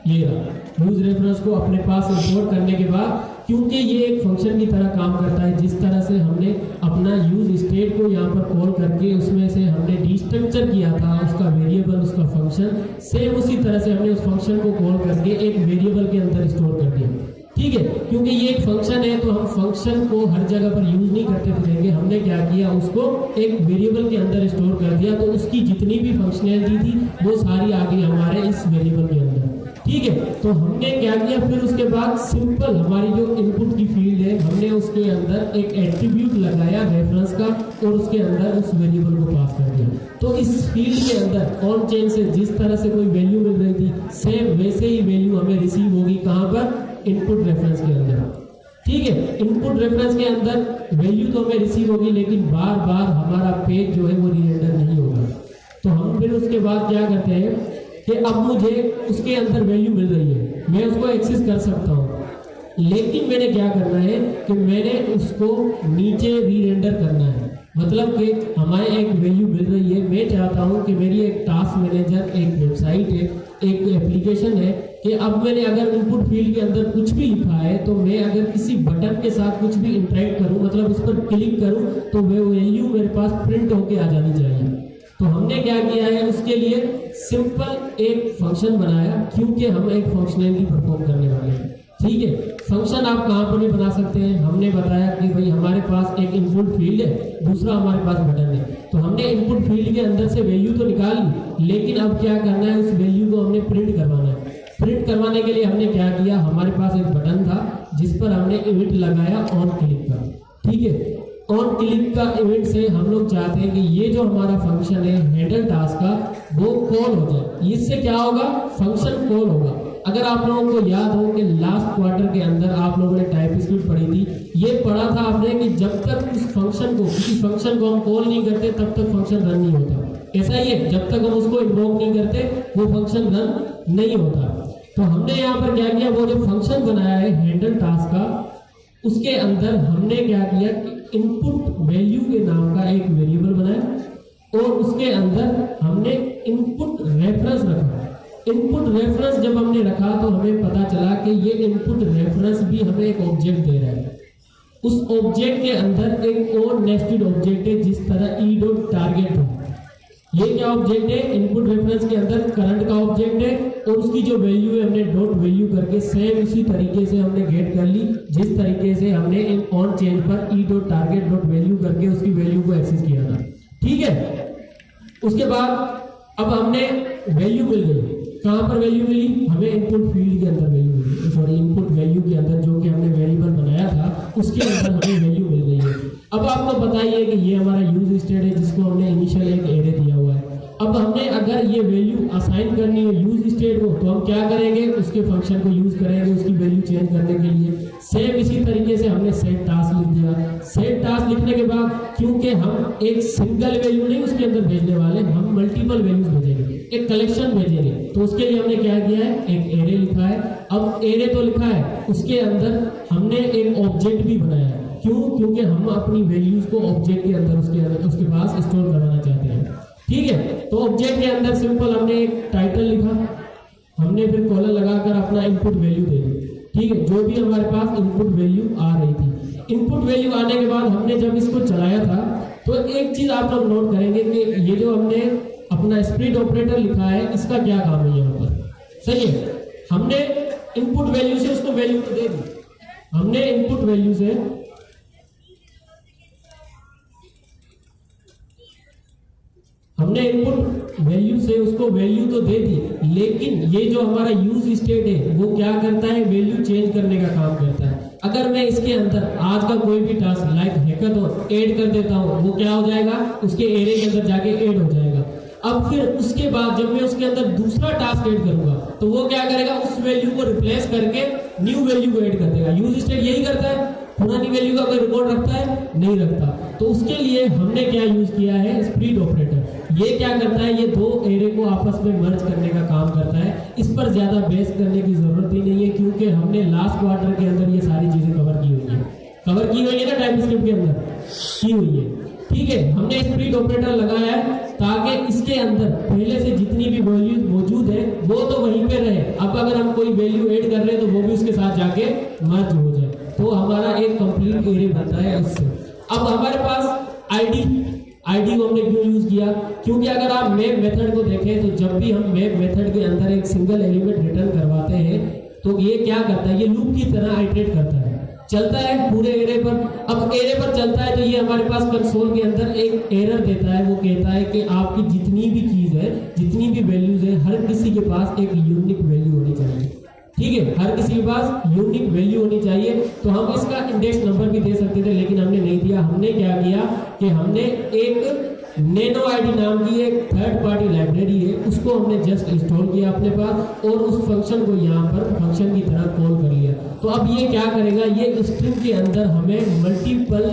ये रहा यूज रेफरेंस को अपने पास इंपोर्ट करने के बाद, क्योंकि ये एक फंक्शन की तरह काम करता है, जिस तरह से हमने अपना यूज स्टेट को यहाँ पर कॉल करके उसमें से हमने डिस्ट्रक्चर किया था उसका वेरिएबल, उसका फंक्शन, सेम उसी तरह से हमने उस फंक्शन को कॉल करके एक वेरिएबल के अंदर स्टोर कर दिया। ठीक है, क्योंकि ये एक फंक्शन है तो हम फंक्शन को हर जगह पर यूज नहीं करते फिरेंगे। हमने क्या किया, उसको एक वेरिएबल के अंदर स्टोर कर दिया, तो उसकी जितनी भी फंक्शनैलिटी थी वो सारी आ गई हमारे इस वेरिएबल के अंदर। ठीक है, तो हमने क्या किया, फिर उसके बाद सिंपल हमारी जो इनपुट की फील्ड है, हमने उसके अंदर एक एट्रीब्यूट लगाया रेफरेंस का और उसके अंदर उस वेरिएबल को पास कर दिया। तो इस फील्ड के अंदर ऑन चेन से जिस तरह से कोई वैल्यू मिल रही थी, सेम वैसे ही वैल्यू हमें रिसीव होगी। कहाँ पर, इनपुट रेफरेंस के अंदर। ठीक है, इनपुट रेफरेंस के अंदर वैल्यू तो हमें रिसीव होगी, लेकिन बार बार हमारा पेज जो है वो रीरेंडर नहीं होगा। तो हम फिर उसके बाद क्या करते हैं कि अब मुझे उसके अंदर वैल्यू मिल रही है, मैं उसको एक्सेस कर सकता हूँ, लेकिन मैंने क्या करना है कि मैंने उसको नीचे रीरेंडर करना है। मतलब कि हमारे एक वैल्यू मिल रही है, मैं चाहता हूँ कि मेरी एक टास्क मैनेजर, एक वेबसाइट है, एक एप्लीकेशन है, कि अब मैंने अगर इनपुट फील्ड के अंदर कुछ भी लिखा है, तो मैं अगर किसी बटन के साथ कुछ भी इंटरेक्ट करूं, मतलब उस पर क्लिक करूं, तो वो वैल्यू मेरे पास प्रिंट होके आ जानी चाहिए। तो हमने क्या किया है, उसके लिए सिंपल एक फंक्शन बनाया, क्योंकि हम एक फंक्शनैलिटी परफॉर्म करने वाले हैं। ठीक है, फंक्शन आप कहाँ पर भी बना सकते हैं। हमने बताया कि भाई हमारे पास एक इनपुट फील्ड है, दूसरा हमारे पास बटन है। तो हमने इनपुट फील्ड के अंदर से वैल्यू तो निकाल ली, लेकिन अब क्या करना है, उस वैल्यू को हमने प्रिंट करवाना है। प्रिंट करवाने के लिए हमने क्या किया, हमारे पास एक बटन था जिस पर हमने इवेंट लगाया ऑन क्लिक का। ठीक है, ऑन क्लिक का इवेंट से हम लोग चाहते हैं कि ये जो हमारा फंक्शन है हैंडल टास्क का, वो कॉल हो जाए। इससे क्या होगा, फंक्शन कॉल होगा। अगर आप लोगों को याद हो कि लास्ट क्वार्टर के अंदर आप लोगों ने टाइपस्क्रिप्ट पढ़ी थी, ये पढ़ा था आपने कि जब तक उस फंक्शन को, किसी फंक्शन को हम कॉल नहीं करते, तब तक फंक्शन रन नहीं होता। ऐसा ही है, जब तक हम उसको इन्वोक नहीं करते वो फंक्शन रन नहीं होता। तो हमने यहाँ पर क्या किया, वो जो फंक्शन बनाया है हैंडल टास्क का, उसके अंदर हमने क्या किया कि इनपुट वैल्यू के नाम का एक वेरिएबल बनाया और उसके अंदर हमने इनपुट रेफरेंस रखा। इनपुट रेफरेंस जब हमने रखा तो हमें पता चला कि ये इनपुट रेफरेंस भी हमें एक ऑब्जेक्ट दे रहा है। उस ऑब्जेक्ट के अंदर एक और नेस्टेड ऑब्जेक्ट है, जिस तरह ई डॉट टारगेट हो। ये क्या ऑब्जेक्ट है, इनपुट रेफरेंस के अंदर करंट का ऑब्जेक्ट है, और उसकी जो वैल्यू है हमने डॉट वैल्यू करके सेम इसी तरीके से हमने गेट कर ली, जिस तरीके से हमने इन ऑन चेंज पर E dot target dot value करके उसकी वैल्यू को एक्सेस किया था। ठीक है, उसके बाद अब हमने वैल्यू मिल गई। कहाँ पर वैल्यू मिली, हमें इनपुट फील्ड के अंदर वैल्यू मिली, सॉरी इनपुट वैल्यू के अंदर, जो कि हमने वेरिएबल बनाया था उसके अंदर हमें वैल्यू मिल गई है। अब आपको बताइए कि ये हमारा यूज स्टेट है, जिसको हमने इनिशियल एक एरे दिया हुआ है। अब हमने अगर ये वैल्यू असाइन करनी है यूज स्टेट को, तो हम क्या करेंगे, उसके फंक्शन को यूज करेंगे उसकी वैल्यू चेंज करने के लिए। सेम इसी तरीके से हमने सेट टास्क लिख दिया। सेट टास्क लिखने के बाद, क्योंकि हम एक सिंगल वैल्यू नहीं उसके अंदर भेजने वाले, हम मल्टीपल वैल्यूज भेजेंगे, एक कलेक्शन भेजेंगे, तो उसके लिए हमने क्या किया है, एक एरे लिखा है। अब एरे तो लिखा है, उसके अंदर हमने एक ऑब्जेक्ट भी बनाया है। क्यों, क्योंकि हम अपनी वैल्यूज को ऑब्जेक्ट के अंदर उसके पास स्टोर करवाना चाहते हैं। ठीक है, तो ऑब्जेक्ट के अंदर सिंपल हमने एक टाइटल लिखा, हमने फिर कॉलर लगाकर अपना इनपुट वैल्यू दे दी। ठीक है, जो भी हमारे पास इनपुट वैल्यू आ रही थी। इनपुट वैल्यू आने के बाद हमने जब इसको चलाया था, तो एक चीज आप लोग नोट करेंगे कि ये जो हमने अपना स्प्लिट ऑपरेटर लिखा है, इसका क्या काम है यहाँ पर। सही है, हमने इनपुट वैल्यू से उसको वैल्यू तो दे दी, हमने इनपुट वैल्यू से उसको वैल्यू तो दे दी, लेकिन ये जो हमारा यूज स्टेट है वो क्या करता है, वैल्यू चेंज करने का काम करता है। अगर मैं इसके अंदर आज का कोई भी टास्क लाइक हैकाथॉन ऐड कर देता हूँ, वो क्या हो जाएगा, उसके एरे के अंदर जाके ऐड हो जाएगा। अब फिर उसके बाद जब मैं उसके अंदर दूसरा टास्क ऐड करूंगा तो वो क्या करेगा, उस वैल्यू को रिप्लेस करके न्यू वैल्यू को ऐड कर देगा। यूज स्टेट यही करता है, पुरानी वैल्यू का कोई रिकॉर्ड रखता है, नहीं रखता। तो उसके लिए हमने क्या यूज किया है, स्प्लिट ऑपरेटर। ये क्या करता है, ये दो एरे को आपस में मर्ज करने का काम करता है। इस पर ज्यादा बेस करने की जरूरत ही नहीं है, क्योंकि हमने लास्ट क्वार्टर के अंदर ये सारी चीजें कवर की हुई है ना, टाइपस्क्रिप्ट के अंदर की हुई है। ठीक है, हमने स्प्लिट ऑपरेटर लगाया है ताकि इसके अंदर पहले से जितनी भी वैल्यूज मौजूद है वो तो वहीं पे रहे। अब अगर हम कोई वैल्यू ऐड कर रहे हैं तो वो भी उसके साथ जाके मर्ज हो जाए, तो हमारा एक कंप्लीट एरे बनता है इससे। अब हमारे पास आईडी को हमने क्यों यूज किया, क्योंकि अगर आप मैप मेथड को देखें तो जब भी हम मैप मेथड के अंदर एक सिंगल एलिमेंट रिटर्न करवाते हैं तो ये क्या करता है, ये लूप की तरह आइटरेट करता है, चलता है पूरे एरे पर। अब एरे पर चलता है तो ये हमारे पास कंसोल के अंदर एक एरर देता है, वो कहता है कि आपकी जितनी भी चीज है, जितनी भी वैल्यूज है, हर किसी के पास एक यूनिक वैल्यू होनी चाहिए। ठीक है, हर किसी के पास यूनिक वैल्यू होनी चाहिए। तो हम इसका इंडेक्स नंबर भी दे सकते थे, लेकिन हमने नहीं दिया। हमने क्या किया कि हमने एक नैनो आईडी नाम की एक थर्ड पार्टी लाइब्रेरी है, उसको हमने जस्ट इंस्टॉल किया अपने पास और उस फंक्शन को यहाँ पर फंक्शन की तरह कॉल कर लिया। तो अब ये क्या करेगा, ये स्ट्रिंग के अंदर हमें मल्टीपल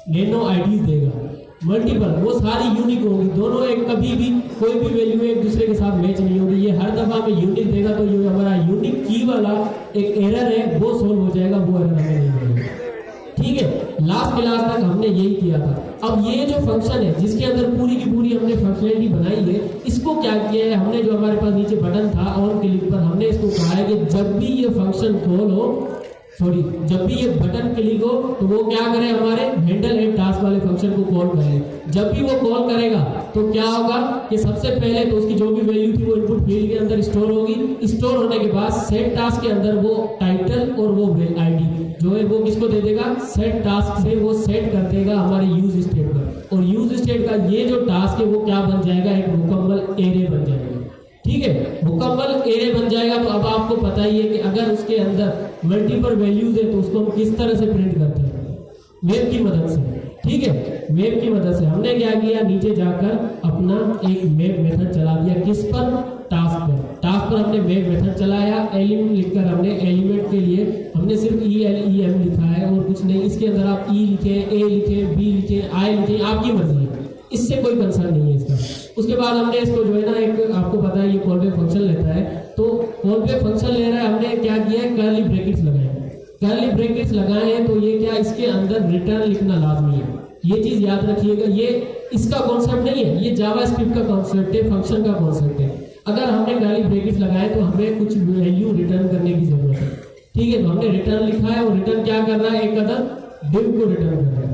नैनो आईडीज देगा। मल्टीपल, वो सारी यूनिक होगी, दोनों एक कभी भी कोई भी वैल्यू एक दूसरे के साथ मैच नहीं होगी। ये हर दफा में यूनिक देगा, तो ये हमारा यूनिक की वाला एक एरर है वो सोल्व हो जाएगा, वो एरर हमें नहीं मिलेगा। ठीक है, लास्ट क्लास तक हमने यही किया था। अब ये जो फंक्शन है जिसके अंदर पूरी की पूरी हमने फंक्शनलिटी बनाई है, इसको क्या किया है हमने, जो हमारे पास नीचे बटन था ऑन क्लिक पर, हमने इसको कहा है कि जब भी ये फंक्शन कॉल हो, जब भी ये बटन क्लिक हो तो वो क्या करे, हमारे हैंडल एंड टास्क वाले फंक्शन को कॉल करे। जब भी वो कॉल करेगा तो क्या होगा कि सबसे पहले तो उसकी जो भी वैल्यू थी वो इनपुट फील्ड के अंदर स्टोर होगी। स्टोर होने के बाद सेट टास्क के अंदर वो टाइटल और वो आईडी जो है वो किसको दे देगा, सेट टास्क से वो सेट कर देगा हमारे यूज स्टेट पर। और यूज स्टेट का ये जो टास्क है वो क्या बन जाएगा, एक मुकम्मल एरे बन जाएगा। ठीक है, मुकम्मल एरे बन जाएगा। तो अब आपको पता ही है कि अगर उसके अंदर मल्टीपल वैल्यूज है तो उसको हम किस तरह से प्रिंट करते हैं, मैप की मदद से। ठीक है, मैप की मदद से हमने क्या किया, नीचे जाकर अपना एक मैप मेथड चला दिया। किस पर, टास्क पर। टास्क पर हमने मैप मेथड चलाया, एलिमेंट लिखकर हमने एलिमेंट के लिए हमने सिर्फ ELEM लिखा है और कुछ नहीं। इसके अंदर आप E लिखें, A लिखें, B लिखें, I लिखें, आपकी मर्जी है, इससे कोई कंसर्न नहीं है इसका। उसके बाद हमने इसको जो है ना, एक आपको पता है ये कॉल बैक फंक्शन लेता है, तो कॉल बैक फंक्शन ले रहा है, हमने क्या किया है, कर्ली ब्रैकेट्स लगाए। कर्ली ब्रैकेट्स लगाए हैं तो ये क्या, इसके अंदर रिटर्न लिखना लाजमी है। ये चीज याद रखिएगा, ये इसका कॉन्सेप्ट नहीं है, ये जावास्क्रिप्ट का कॉन्सेप्ट है, फंक्शन का कॉन्सेप्ट है। अगर हमने कर्ली ब्रैकेट्स लगाए तो हमें कुछ वैल्यू रिटर्न करने की जरूरत है। ठीक है, तो हमने रिटर्न लिखा है और रिटर्न क्या कर रहा है, एक अदर डिव को रिटर्न कर रहा है।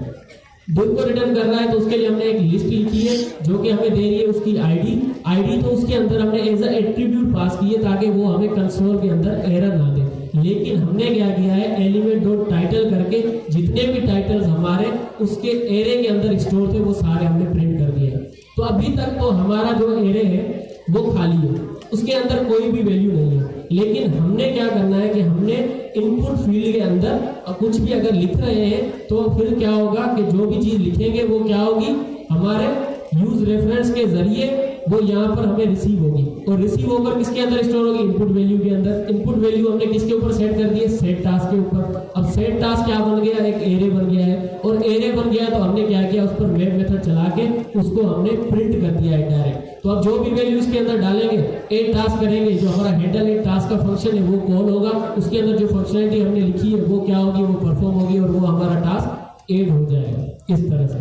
डिव को रिटर्न कर रहा है तो उसके लिए हमने एक लिस्ट लिखी है जो कि हमें दे रही है उसकी आईडी। तो उसके अंदर हमने एज अ एट्रीब्यूट पास की है ताकि वो हमें कंसोल के अंदर एरर ना दे। लेकिन हमने क्या किया है, एलिमेंट डॉट टाइटल करके जितने भी टाइटल्स हमारे उसके एरे के अंदर स्टोर थे वो सारे हमने प्रिंट कर दिए। तो अभी तक तो हमारा जो एरे है वो खाली है, उसके अंदर कोई भी वैल्यू नहीं है। लेकिन हमने क्या करना है कि हमने इनपुट फील्ड के अंदर कुछ भी अगर लिख रहे हैं तो फिर क्या होगा कि जो भी चीज लिखेंगे वो क्या होगी, हमारे यूज रेफरेंस के जरिए वो यहाँ पर हमें रिसीव होगी। और रिसीव होकर किसके अंदर स्टोर होगी, इनपुट वैल्यू के अंदर। इनपुट वैल्यू हमने किसके ऊपर सेट कर दी है, सेट टास्क के ऊपर। अब सेट टास्क क्या बन गया, एक एरे बन गया है। और एरे बन गया तो हमने क्या किया, उस पर मैप मेथड चला के उसको हमने प्रिंट कर दिया है डायरेक्ट। तो अब जो भी वैल्यू इसके अंदर डालेंगे, एक टास्क करेंगे, जो हमारा हैंडल एक टास्क का फंक्शन है वो कॉल होगा, उसके अंदर जो फंक्शनलिटी हमने लिखी है वो क्या होगी, वो परफॉर्म होगी और वो हमारा टास्क एड हो जाएगा इस तरह से।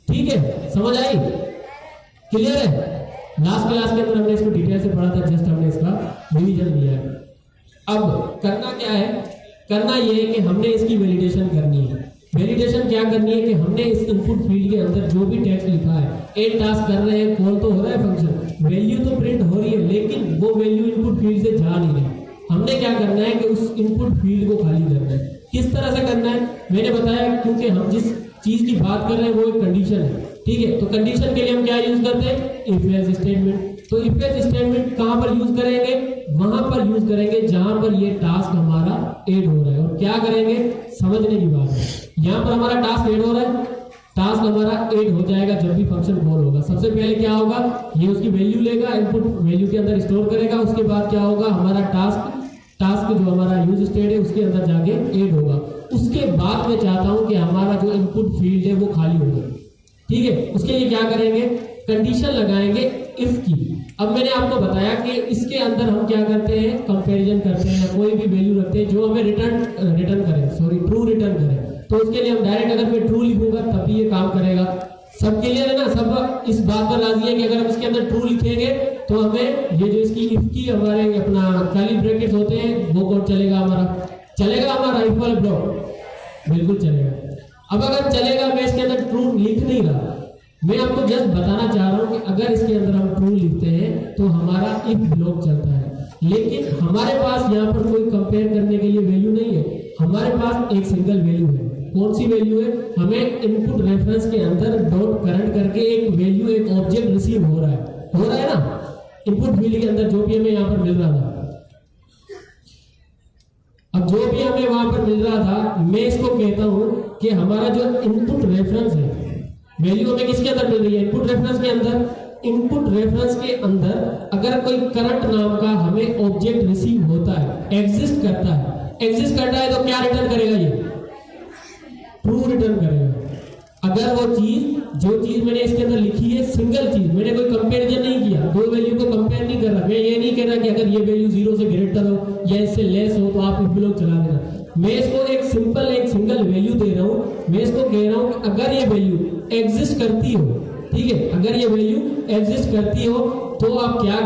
ठीक है, समझ आई, क्लियर है। लास्ट क्लास के अंदर हमने इसको डिटेल से पढ़ा था, जस्ट हमने इसका रिवीजन दिया है। अब करना क्या है, करना ये है कि हमने इसकी वैलिडेशन करनी है। वैलिडेशन क्या करनी है कि हमने इस इनपुट फील्ड के अंदर जो भी टेक्स्ट लिखा है, एक टास्क कर रहे हैं, कॉल तो हो रहा है फंक्शन, वैल्यू तो प्रिंट हो रही है, लेकिन वो वैल्यू इनपुट फील्ड से जा नहीं रही। हमने क्या करना है कि उस इनपुट फील्ड को खाली करना है। किस तरह से करना है मैंने बताया, क्योंकि हम जिस चीज की बात कर रहे हैं वो एक कंडीशन है। ठीक है, तो कंडीशन के लिए हम क्या यूज करते हैं, इफ एल्स स्टेटमेंट। तो इफ एल्स स्टेटमेंट कहां पर यूज करेंगे, वहां पर यूज करेंगे जहां पर ये टास्क हमारा ऐड हो रहा है। और क्या करेंगे, समझने की बात है, यहां पर हमारा टास्क ऐड हो रहा है, टास्क हमारा ऐड हो जाएगा जब भी फंक्शन कॉल होगा। सबसे पहले क्या होगा, ये उसकी वैल्यू लेगा, इनपुट वैल्यू के अंदर स्टोर करेगा, उसके बाद क्या होगा, हमारा टास्क जो हमारा यूज स्टेट है उसके अंदर जाके ऐड होगा। उसके बाद मैं चाहता हूं कि हमारा जो इनपुट फील्ड है वो खाली हो जाए, ठीक है। उसके लिए क्या करेंगे, कंडीशन लगाएंगे इफ की। अब मैंने आपको बताया कि इसके अंदर हम क्या करते हैं, कंपैरिजन करते हैं, कोई भी वैल्यू रखते हैं जो हमें रिटर्न करे, सॉरी ट्रू रिटर्न करे। तो उसके लिए हम डायरेक्ट अगर मैं ट्रू लिखूंगा तभी ये काम करेगा। सब क्लियर है ना, सब इस बात पर राजी है कि अगर हम इसके अंदर ट्रू लिखेंगे तो हमें ये जो इसकी इफ की हमारे अपना कर्ली ब्रैकेट्स होते हैं वो कोड चलेगा हमारा इफ वाला ब्लॉक, बिल्कुल चलेगा। अब अगर चलेगा, मैं इसके अंदर ट्रू लिख नहीं रहा, मैं आपको जस्ट बताना चाह रहा हूं कि अगर इसके अंदर हम ट्रू लिखते हैं तो हमारा इफ ब्लॉक चलता है। लेकिन हमारे पास यहाँ पर कोई कंपेयर करने के लिए वैल्यू नहीं है, हमारे पास एक सिंगल वैल्यू है। कौन सी वैल्यू है, हमें इनपुट रेफरेंस के अंदर डॉट करंट करके एक वैल्यू, एक ऑब्जेक्ट रिसीव हो रहा है ना, इनपुट फील्ड के अंदर जो भी हमें यहाँ पर मिल रहा था। अब जो भी हमें वहां पर मिल रहा था, मैं इसको कहता हूं कि हमारा जो इनपुट रेफरेंस है, वैल्यू हमें किसके अंदर मिल रही है, इनपुट रेफरेंस के अंदर। इनपुट रेफरेंस के अंदर अगर कोई करंट नाम का हमें ऑब्जेक्ट रिसीव होता है, एग्जिस्ट करता है तो क्या रिटर्न करेगा, ये ट्रू रिटर्न करेगा। अगर वो जो चीज मैंने इसके अंदर लिखी है, सिंगल चीज, मैंने कोई कंपैरिजन नहीं किया, दो वैल्यू को कंपेयर नहीं कर रहा, मैं ये नहीं कह रहा कि अगर ये वैल्यू 0 से ग्रेटर हो या इससे लेस हो तो आप इफ ब्लॉक चला देना। मैं इसको एक सिंगल वैल्यू दे रहा हूं। मैं इसको कह रहा हूं कि अगर ये वैल्यू एग्जिस्ट करती हो, ठीक है, अगर ये वैल्यू एग्जिस्ट करती हो तो आप क्या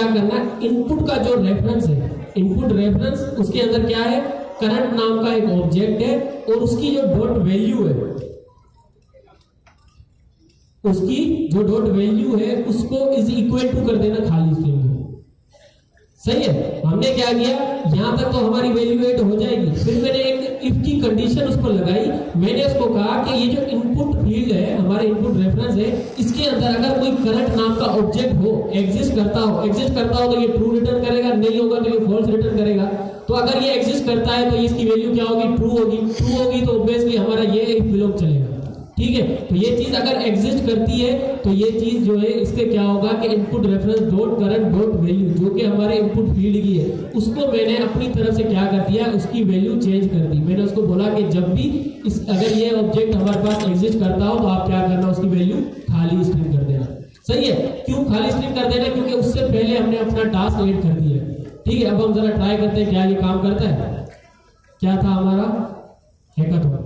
करना, इनपुट का जो रेफरेंस है, इनपुट रेफरेंस उसके अंदर क्या है, करंट नाम का एक ऑब्जेक्ट है और उसकी जो डॉट वैल्यू है, उसको इज इक्वल टू कर देना खाली स्ट्रिंग में। सही है, हमने क्या किया, यहां तक तो हमारी वैल्यू ऐड हो जाएगी। फिर मैंने एक इफ की कंडीशन उस पर लगाई। मैंने उसको कहा कि ये जो इनपुट फील्ड है, हमारे इनपुट रेफरेंस है, इसके अंदर अगर कोई करंट नाम का ऑब्जेक्ट हो, एग्जिस्ट करता हो तो ये ट्रू रिटर्न करेगा, नहीं होगा तो ये फॉल्स रिटर्न करेगा। तो अगर ये एग्जिस्ट करता है तो इसकी वैल्यू क्या होगी, ट्रू होगी तो ऑब्वियसली हमारा ये इफ ब्लॉक चलेगा, ठीक है। तो ये चीज अगर एग्जिस्ट करती है तो ये चीज जो है, इसके क्या होगा कि input reference dot current dot value, जो कि हमारे इनपुट फील्ड की है, उसको मैंने अपनी तरफ से क्या कर दिया, उसकी वैल्यू चेंज कर दी। मैंने उसको बोला कि जब भी अगर ये ऑब्जेक्ट हमारे पास एग्जिस्ट करता हो तो आप क्या करना, उसकी वैल्यू खाली स्ट्रिंग कर देना। सही है, क्यों खाली स्ट्रिंग कर देना, क्योंकि उससे पहले हमने अपना टास्क ऐड कर दिया, ठीक है। अब हम जरा ट्राई करते हैं क्या ये काम करता है। क्या था हमारा हैकाथॉन,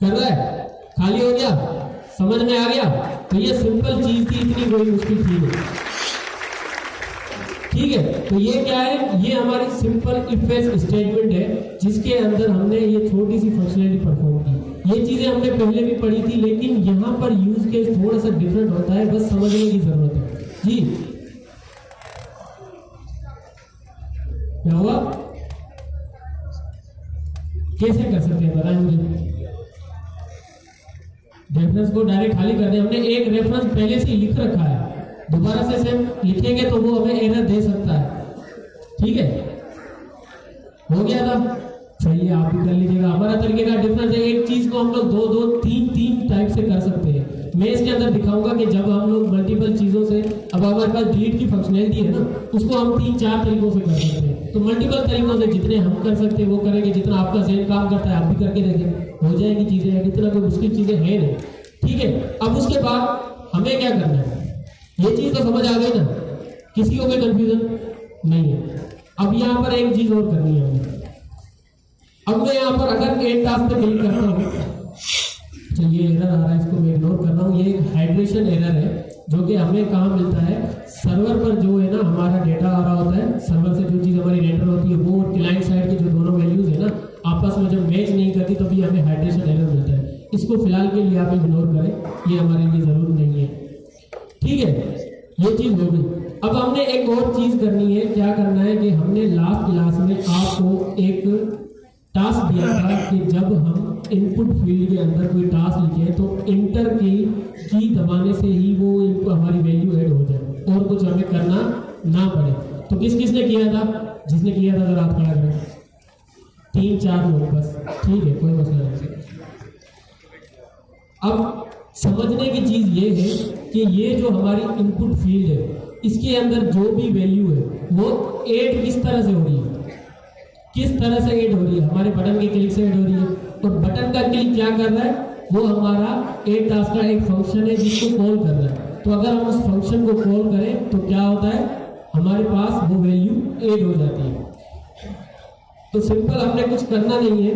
कर रहा है, खाली हो गया, समझ में आ गया। तो ये सिंपल चीज थी, इतनी कोई मुश्किल चीज है, ठीक है। तो ये क्या है, ये हमारी सिंपल इफ एल्स स्टेटमेंट है जिसके अंदर हमने ये छोटी सी फंक्शनलिटी परफॉर्म की। ये चीजें हमने पहले भी पढ़ी थी, लेकिन यहाँ पर यूज केस थोड़ा सा डिफरेंट होता है, बस समझने की जरूरत है जी। क्या हुआ, कैसे कर सकते हैं बताएं मुझे। रेफरेंस को डायरेक्ट खाली कर दे, हमने एक रेफरेंस पहले से लिख रखा है, दोबारा से सेम लिखेंगे तो वो हमें एरर दे सकता है, ठीक है। हो गया था, सही है, आप भी कर लीजिएगा। हमारा तरीके का डिफरेंस है, एक चीज को हम लोग दो तीन टाइप से कर सकते हैं। मैं इसके अंदर दिखाऊंगा कि जब हम लोग मल्टीपल चीजों से, अब हमारे पास डिलीट की फंक्शनलिटी है ना, उसको हम 3-4 तरीकों से कर सकते हैं। तो मल्टीपल तरीकों से जितने हम कर सकते हैं वो करेंगे, जितना आपका ज़हन काम करता है आप भी करके देखें, हो जाएगी चीजें, इतना कोई मुश्किल चीजें है नहीं, ठीक है। अब उसके बाद हमें क्या करना है, ये चीज तो समझ आ गई ना, किसी को कोई कंफ्यूजन नहीं है। अब यहाँ पर एक चीज और करनी है हमें। अब मैं यहाँ पर अगर एंड टास्क पे क्लिक करता हूँ, चलिए एरर आ रहा है, इसको मैं इग्नोर कर रहा हूँ। ये एक हाइड्रेशन एरर है जो कि हमें कहाँ मिलता है, सर्वर पर जो है ना हमारा डेटा आ रहा होता है, सर्वर से जो चीज़ हमारी रेंडर होती है वो क्लाइंट साइड के जो दोनों वैल्यूज है ना आपस में जब मैच नहीं करती तभी हमें हाइड्रेशन एरर मिलता है। इसको फिलहाल के लिए आप इग्नोर करें, ये हमारे लिए जरूर नहीं है, ठीक है। ये चीज़ हो गई। अब हमने एक और चीज़ करनी है, क्या करना है कि हमने लास्ट क्लास में आपको एक टास्क दिया था कि जब हम इनपुट फील्ड के अंदर कोई टास्क लिखें तो इंटर की दबाने से ही वो हमारी वैल्यू ऐड हो जाए और कुछ हमें करना ना पड़े। तो किस किसने किया था? जिसने किया था जरा हाथ खड़ा करें। 3-4 लोग बस, ठीक है, कोई मसला नहीं। अब समझने की चीज ये है कि ये जो हमारी इनपुट फील्ड है इसके अंदर जो भी वैल्यू है वो ऐड किस तरह से हो रही है, किस तरह से ऐड हो रही है? हमारे बटन के क्लिक से ऐड हो रही है। और बटन का क्लिक क्या कर रहा है? वो हमारा ऐड टास्क का एक फंक्शन है जिसको कॉल कर रहा है। तो अगर हम उस फंक्शन को कॉल करें तो क्या होता है? हमारे पास वो वैल्यू ऐड हो जाती है। तो सिंपल, हमने कुछ करना नहीं है।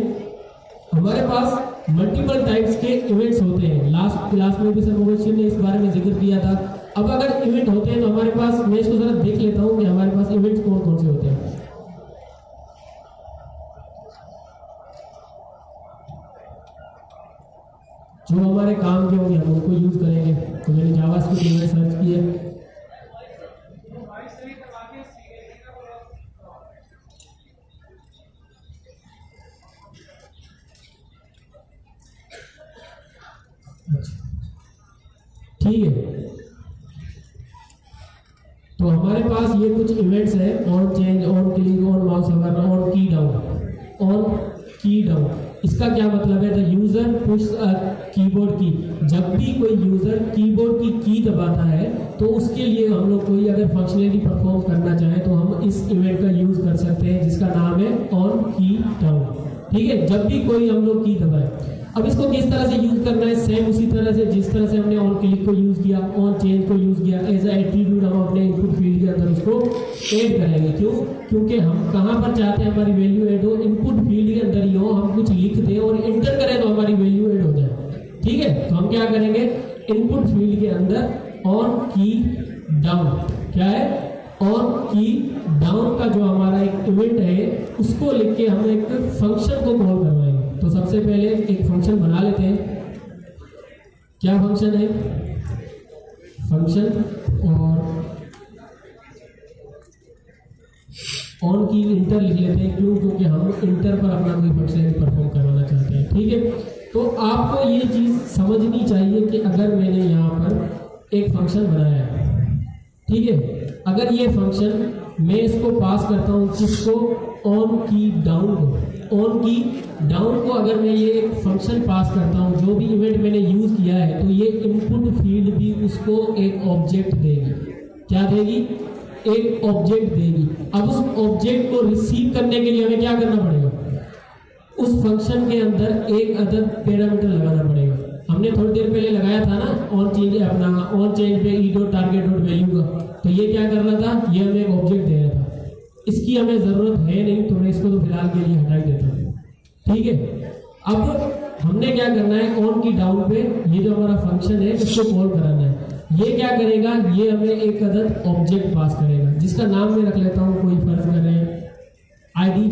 हमारे पास मल्टीपल टाइप्स के इवेंट्स होते हैं। लास्ट क्लास में भी सर मोबाइल ने इस बारे में जिक्र किया था। अब अगर इवेंट होते हैं तो हमारे पास, मैं इसको जरा देख लेता हूँ कि हमारे पास इवेंट्स कौन कौन से होते हैं। जो हमारे काम के होंगे हम उनको यूज करेंगे। तो मैंने जावास्क्रिप्ट इवेंट सर्च किया। ठीक है, तो हमारे पास ये कुछ इवेंट्स है। On change, on click, on mouse over, on की डाउन, ऑन की डाउन। इसका क्या मतलब है? द यूजर पुश कीबोर्ड की। जब भी कोई यूजर कीबोर्ड की दबाता है तो उसके लिए हम लोग कोई अगर फंक्शनलिटी परफॉर्म करना चाहे तो हम इस इवेंट का यूज कर सकते हैं जिसका नाम है ऑन की डाउन। ठीक है, जब भी कोई हम लोग की दबाए। अब इसको किस तरह से यूज करना है? सेम उसी तरह से जिस तरह से हमने ऑन क्लिक को यूज किया, ऑन चेंज को यूज किया, एज ए एट्रीब्यूट हम अपने इनपुट फील्ड के अंदर उसको ऐड करेंगे। क्यों? क्योंकि हम कहाँ पर चाहते हैं हमारी वैल्यू ऐड हो? इनपुट फील्ड के अंदर ही हो। हम कुछ लिख दें और एंटर करें तो हमारी वैल्यू ऐड हो जाए। ठीक है, तो हम क्या करेंगे? इनपुट फील्ड के अंदर ऑन की डाउन, क्या है? ऑन की डाउन का जो हमारा एक इवेंट है उसको लिख के हम एक फंक्शन को कॉल करवाएंगे। तो सबसे पहले एक फंक्शन बना लेते हैं। क्या फंक्शन है? फंक्शन और ऑन की इंटर लिख लेते हैं। क्यों? क्योंकि हम इंटर पर अपना कोई फंक्शन परफॉर्म करवाना चाहते हैं। ठीक है, तो आपको ये चीज समझनी चाहिए कि अगर मैंने यहाँ पर एक फंक्शन बनाया है, ठीक है, अगर ये फंक्शन मैं इसको पास करता हूँ किसको? ऑन की डाउन को। ऑन की डाउन को अगर मैं ये एक फंक्शन पास करता हूँ, जो भी इवेंट मैंने यूज किया है, तो ये इनपुट फील्ड भी उसको एक ऑब्जेक्ट देगी। क्या देगी? एक ऑब्जेक्ट देगी। अब उस ऑब्जेक्ट को रिसीव करने के लिए हमें क्या करना पड़ेगा? उस फंक्शन के अंदर एक अदद पैरामीटर लगाना पड़ेगा। हमने थोड़ी देर पहले लगाया था ना ऑन चेंज, अपना ऑन चेंज पे E dot target dot value का। तो ये क्या कर रहा था? ये हमें एक ऑब्जेक्ट दे रहा था। इसकी हमें जरूरत है नहीं, तो मैं इसको तो फिलहाल के लिए हटा ही देता हूँ। ठीक है, अब हमने क्या करना है? ऑन की डाउन पे ये जो हमारा फंक्शन है इसको कॉल कराना है। ये क्या करेगा? ये हमें एक अदद ऑब्जेक्ट पास करेगा जिसका नाम मैं रख लेता हूँ, कोई फर्ज करें आईडी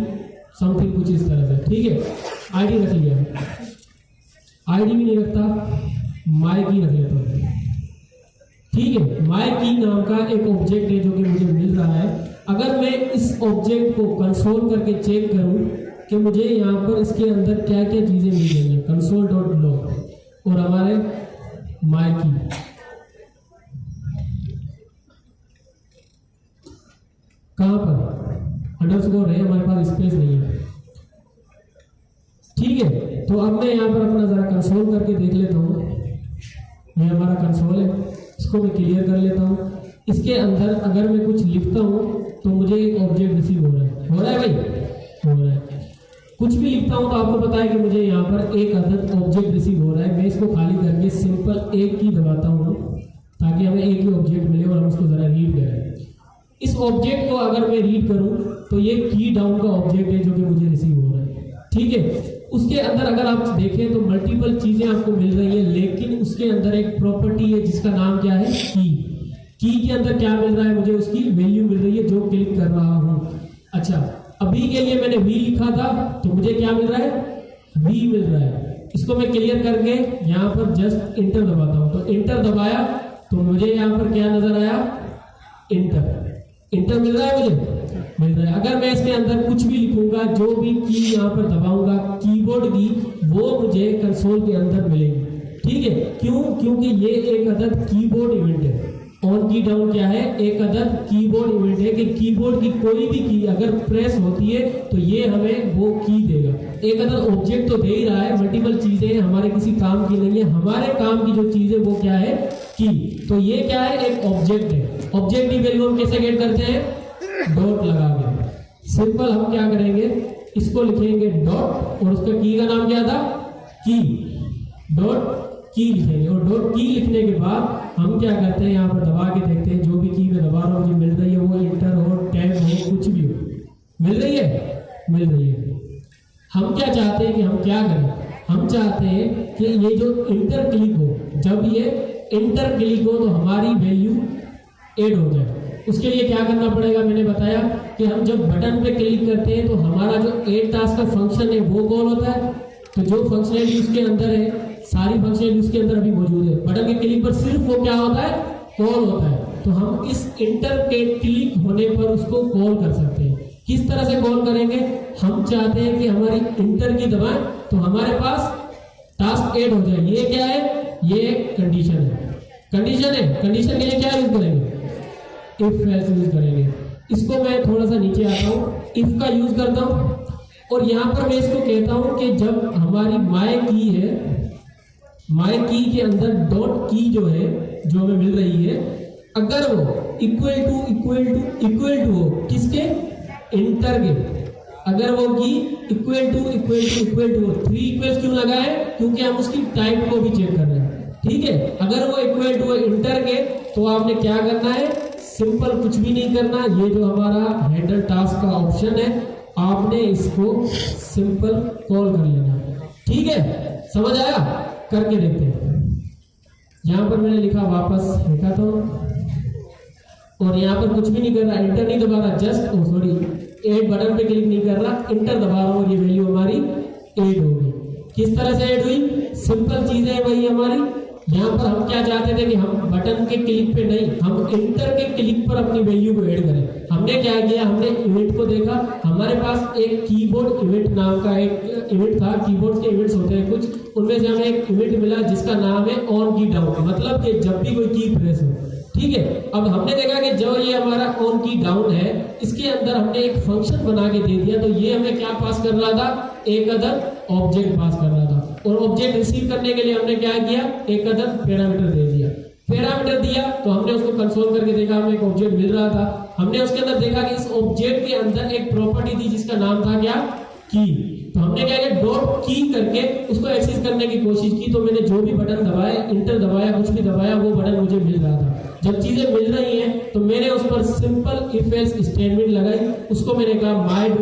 समथिंग, कुछ इस तरह से। ठीक है, आईडी रख लिया। आईडी भी नहीं रखता, माई की रख लेता हूँ। ठीक है, माई की नाम का एक ऑब्जेक्ट है जो कि मुझे मिल रहा है। अगर मैं इस ऑब्जेक्ट को कंसोल करके चेक करूं कि मुझे यहाँ पर इसके अंदर क्या क्या चीजें मिल रही है, कंसोल डॉट लॉग और हमारे माई की, कहाँ पर अंडरस्कोर है, हमारे पास स्पेस नहीं है। ठीक है, तो अब मैं यहाँ पर अपना जरा कंसोल करके देख लेता हूँ। ये हमारा कंसोल है, इसको मैं क्लियर कर लेता हूँ। इसके अंदर अगर मैं कुछ लिखता हूँ तो मुझे एक ऑब्जेक्ट रिसीव हो रहा है। हो रहा है भाई? हो रहा है। कुछ भी लिखता हूँ तो आपको पता है कि मुझे यहाँ पर एक अदद ऑब्जेक्ट रिसीव हो रहा है। मैं इसको खाली करके सिंपल एक की दबाता हूँ ताकि हमें एक ही ऑब्जेक्ट मिले और हम उसको जरा रीड करें। इस ऑब्जेक्ट को अगर मैं रीड करूँ तो ये की डाउन का ऑब्जेक्ट है जो कि मुझे रिसीव हो रहा है। ठीक है, उसके अंदर अगर आप देखें तो मल्टीपल चीजें आपको मिल रही है, लेकिन उसके अंदर एक प्रॉपर्टी है जिसका नाम क्या है? की के अंदर क्या मिल रहा है? मुझे उसकी वैल्यू मिल रही है जो क्लिक कर रहा हूँ। अच्छा, अभी के लिए मैंने वी लिखा था तो मुझे क्या मिल रहा है? वी मिल रहा है। इसको मैं क्लियर करके यहाँ पर जस्ट इंटर दबाता हूँ। तो इंटर दबाया तो मुझे यहाँ पर क्या नजर आया? इंटर। इंटर मिल रहा है मुझे? मिल रहा है। अगर मैं इसके अंदर कुछ भी लिखूंगा, जो भी की यहाँ पर दबाऊंगा कीबोर्ड की, वो मुझे कंसोल के अंदर मिलेगी। ठीक है, क्यों? क्योंकि ये एक अदद कीबोर्ड इवेंट है। ऑन की डाउन क्या है? एक अदद कीबोर्ड इवेंट है कि कीबोर्ड की कोई भी की अगर प्रेस होती है तो ये हमें वो की देगा। एक अदद ऑब्जेक्ट तो दे ही रहा है, मल्टीपल चीजें हमारे किसी काम की नहीं है, हमारे काम की जो चीज है वो क्या है? की। तो ये क्या है? एक ऑब्जेक्ट है। ऑब्जेक्ट की वैल्यू हम कैसे गेट करते हैं? डॉट लगा के। सिंपल हम क्या करेंगे, इसको लिखेंगे डॉट, और उसका की का नाम क्या था? की। डॉट की लिखेंगे, और डॉट की लिखने के बाद हम क्या करते हैं, यहाँ पर दबा के देखते हैं, जो भी की में दबा रहा हूँ मुझे मिल रही है, वो इंटर हो, टैब हो, कुछ भी हो, मिल रही है? मिल रही है। हम क्या चाहते हैं कि हम क्या करें? हम चाहते हैं कि ये जो इंटर क्लिक हो, जब ये इंटर क्लिक हो तो हमारी वैल्यू ऐड हो जाए। उसके लिए क्या करना पड़ेगा? मैंने बताया कि हम जब बटन पे क्लिक करते हैं तो हमारा जो ऐड टास्क का फंक्शन है वो कॉल होता है। तो जो फंक्शनलिटी उसके अंदर है, सारी फंक्शनलिटी उसके अंदर अभी मौजूद है। बटन के क्लिक पर सिर्फ वो क्या होता है? कॉल होता है। तो हम इस इंटर के क्लिक होने पर उसको कॉल कर सकते हैं। किस तरह से कॉल करेंगे? हम चाहते हैं कि हमारी इंटर की दबाएं तो हमारे पास टास्क ऐड हो जाए। ये क्या है? ये एक कंडीशन है। कंडीशन है। कंडीशन के लिए क्या यूज करेंगे? इफ एल्स यूज करेंगे। इसको मैं थोड़ा सा नीचे आता हूँ, इफ का यूज करता हूँ, और यहाँ पर मैं इसको कहता हूँ कि जब हमारी माय की है, माय की के अंदर डॉट की जो है, जो हमें मिल रही है, अगर वो इक्वल टू हो किसके? इंटर के। अगर वो की इक्वल टू हो, 3 इक्वल्स क्यों लगा है? क्योंकि हम उसकी टाइप को भी चेक कर रहे हैं। ठीक है, अगर वो इक्वल टू इंटर के तो आपने क्या करना है? सिंपल कुछ भी नहीं करना, ये जो हमारा हैंडल टास्क का ऑप्शन है, आपने इसको सिंपल कॉल कर लेना। ठीक है, समझ आया? करके देखते हैं। यहां पर मैंने लिखा वापस लिखा तो, और यहाँ पर कुछ भी नहीं कर रहा, इंटर नहीं दबा रहा, जस्ट ऐड बटन पे क्लिक नहीं कर रहा, इंटर दबा रहा हूँ और ये वैल्यू हमारी ऐड होगी। किस तरह से ऐड हुई? सिंपल चीजें है वही हमारी। यहाँ पर हम क्या चाहते थे कि हम बटन के क्लिक पे नहीं, हम इंटर के क्लिक पर अपनी वैल्यू को ऐड करें। हमने क्या किया? हमने इवेंट को देखा, हमारे पास एक कीबोर्ड इवेंट नाम का एक इवेंट था। कीबोर्ड के इवेंट्स होते हैं कुछ, उनमें से हमें एक इवेंट मिला जिसका नाम है ऑन की डाउन, मतलब कि जब भी कोई की प्रेस हो। ठीक है, अब हमने देखा कि जो ये हमारा ऑन की डाउन है, इसके अंदर हमने एक फंक्शन बना के दे दिया, तो ये हमें क्या पास कर रहा था? एक अदद ऑब्जेक्ट पास कर रहा था। और ऑब्जेक्ट रिसीव करने के लिए हमने क्या किया? एक अदद पैरामीटर दे दिया। पैरामीटर दिया तो हमने उसको कंसोल करके देखा, हमें एक ऑब्जेक्ट मिल रहा था। हमने उसके अंदर देखा कि इस ऑब्जेक्ट के अंदर एक प्रॉपर्टी थी जिसका नाम था क्या? की। तो हमने क्या किया? डॉट की करके उसको एक्सेस करने की कोशिश की। तो मैंने जो भी बटन दबाया, इंटर दबाया, कुछ भी दबाया, वो बटन मुझे मिल रहा था। जब चीजें मिल रही हैं तो मैंने उस पर सिंपल इफ एल्स स्टेटमेंट लगाई। उसको मैंने कहा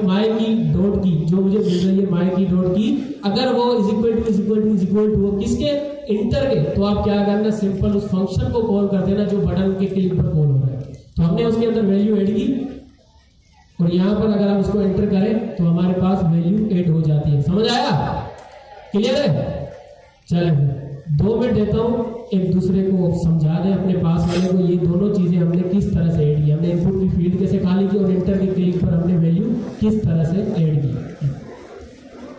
माय की डॉट की, जो मुझे मिल रही है माय की डॉट की, अगर वो इज इक्वल टू हो किसके? इंटर के। तो आप क्या करना? सिंपल उस फंक्शन को कॉल कर देना जो बटन के क्लिक पर कॉल हो रहा है। तो हमने उसके अंदर वैल्यू ऐड की, और यहाँ पर अगर हम उसको एंटर करें तो हमारे पास वैल्यू ऐड हो जाती है। समझ आया? क्लियर है? चले 2 मिनट देता हूँ, एक दूसरे को समझा दें अपने पास वाले को, ये दोनों चीजें हमने किस तरह से ऐड की। हमने इनपुट की फील्ड कैसे खाली की और इंटर के क्लिक पर हमने वैल्यू किस तरह से ऐड की।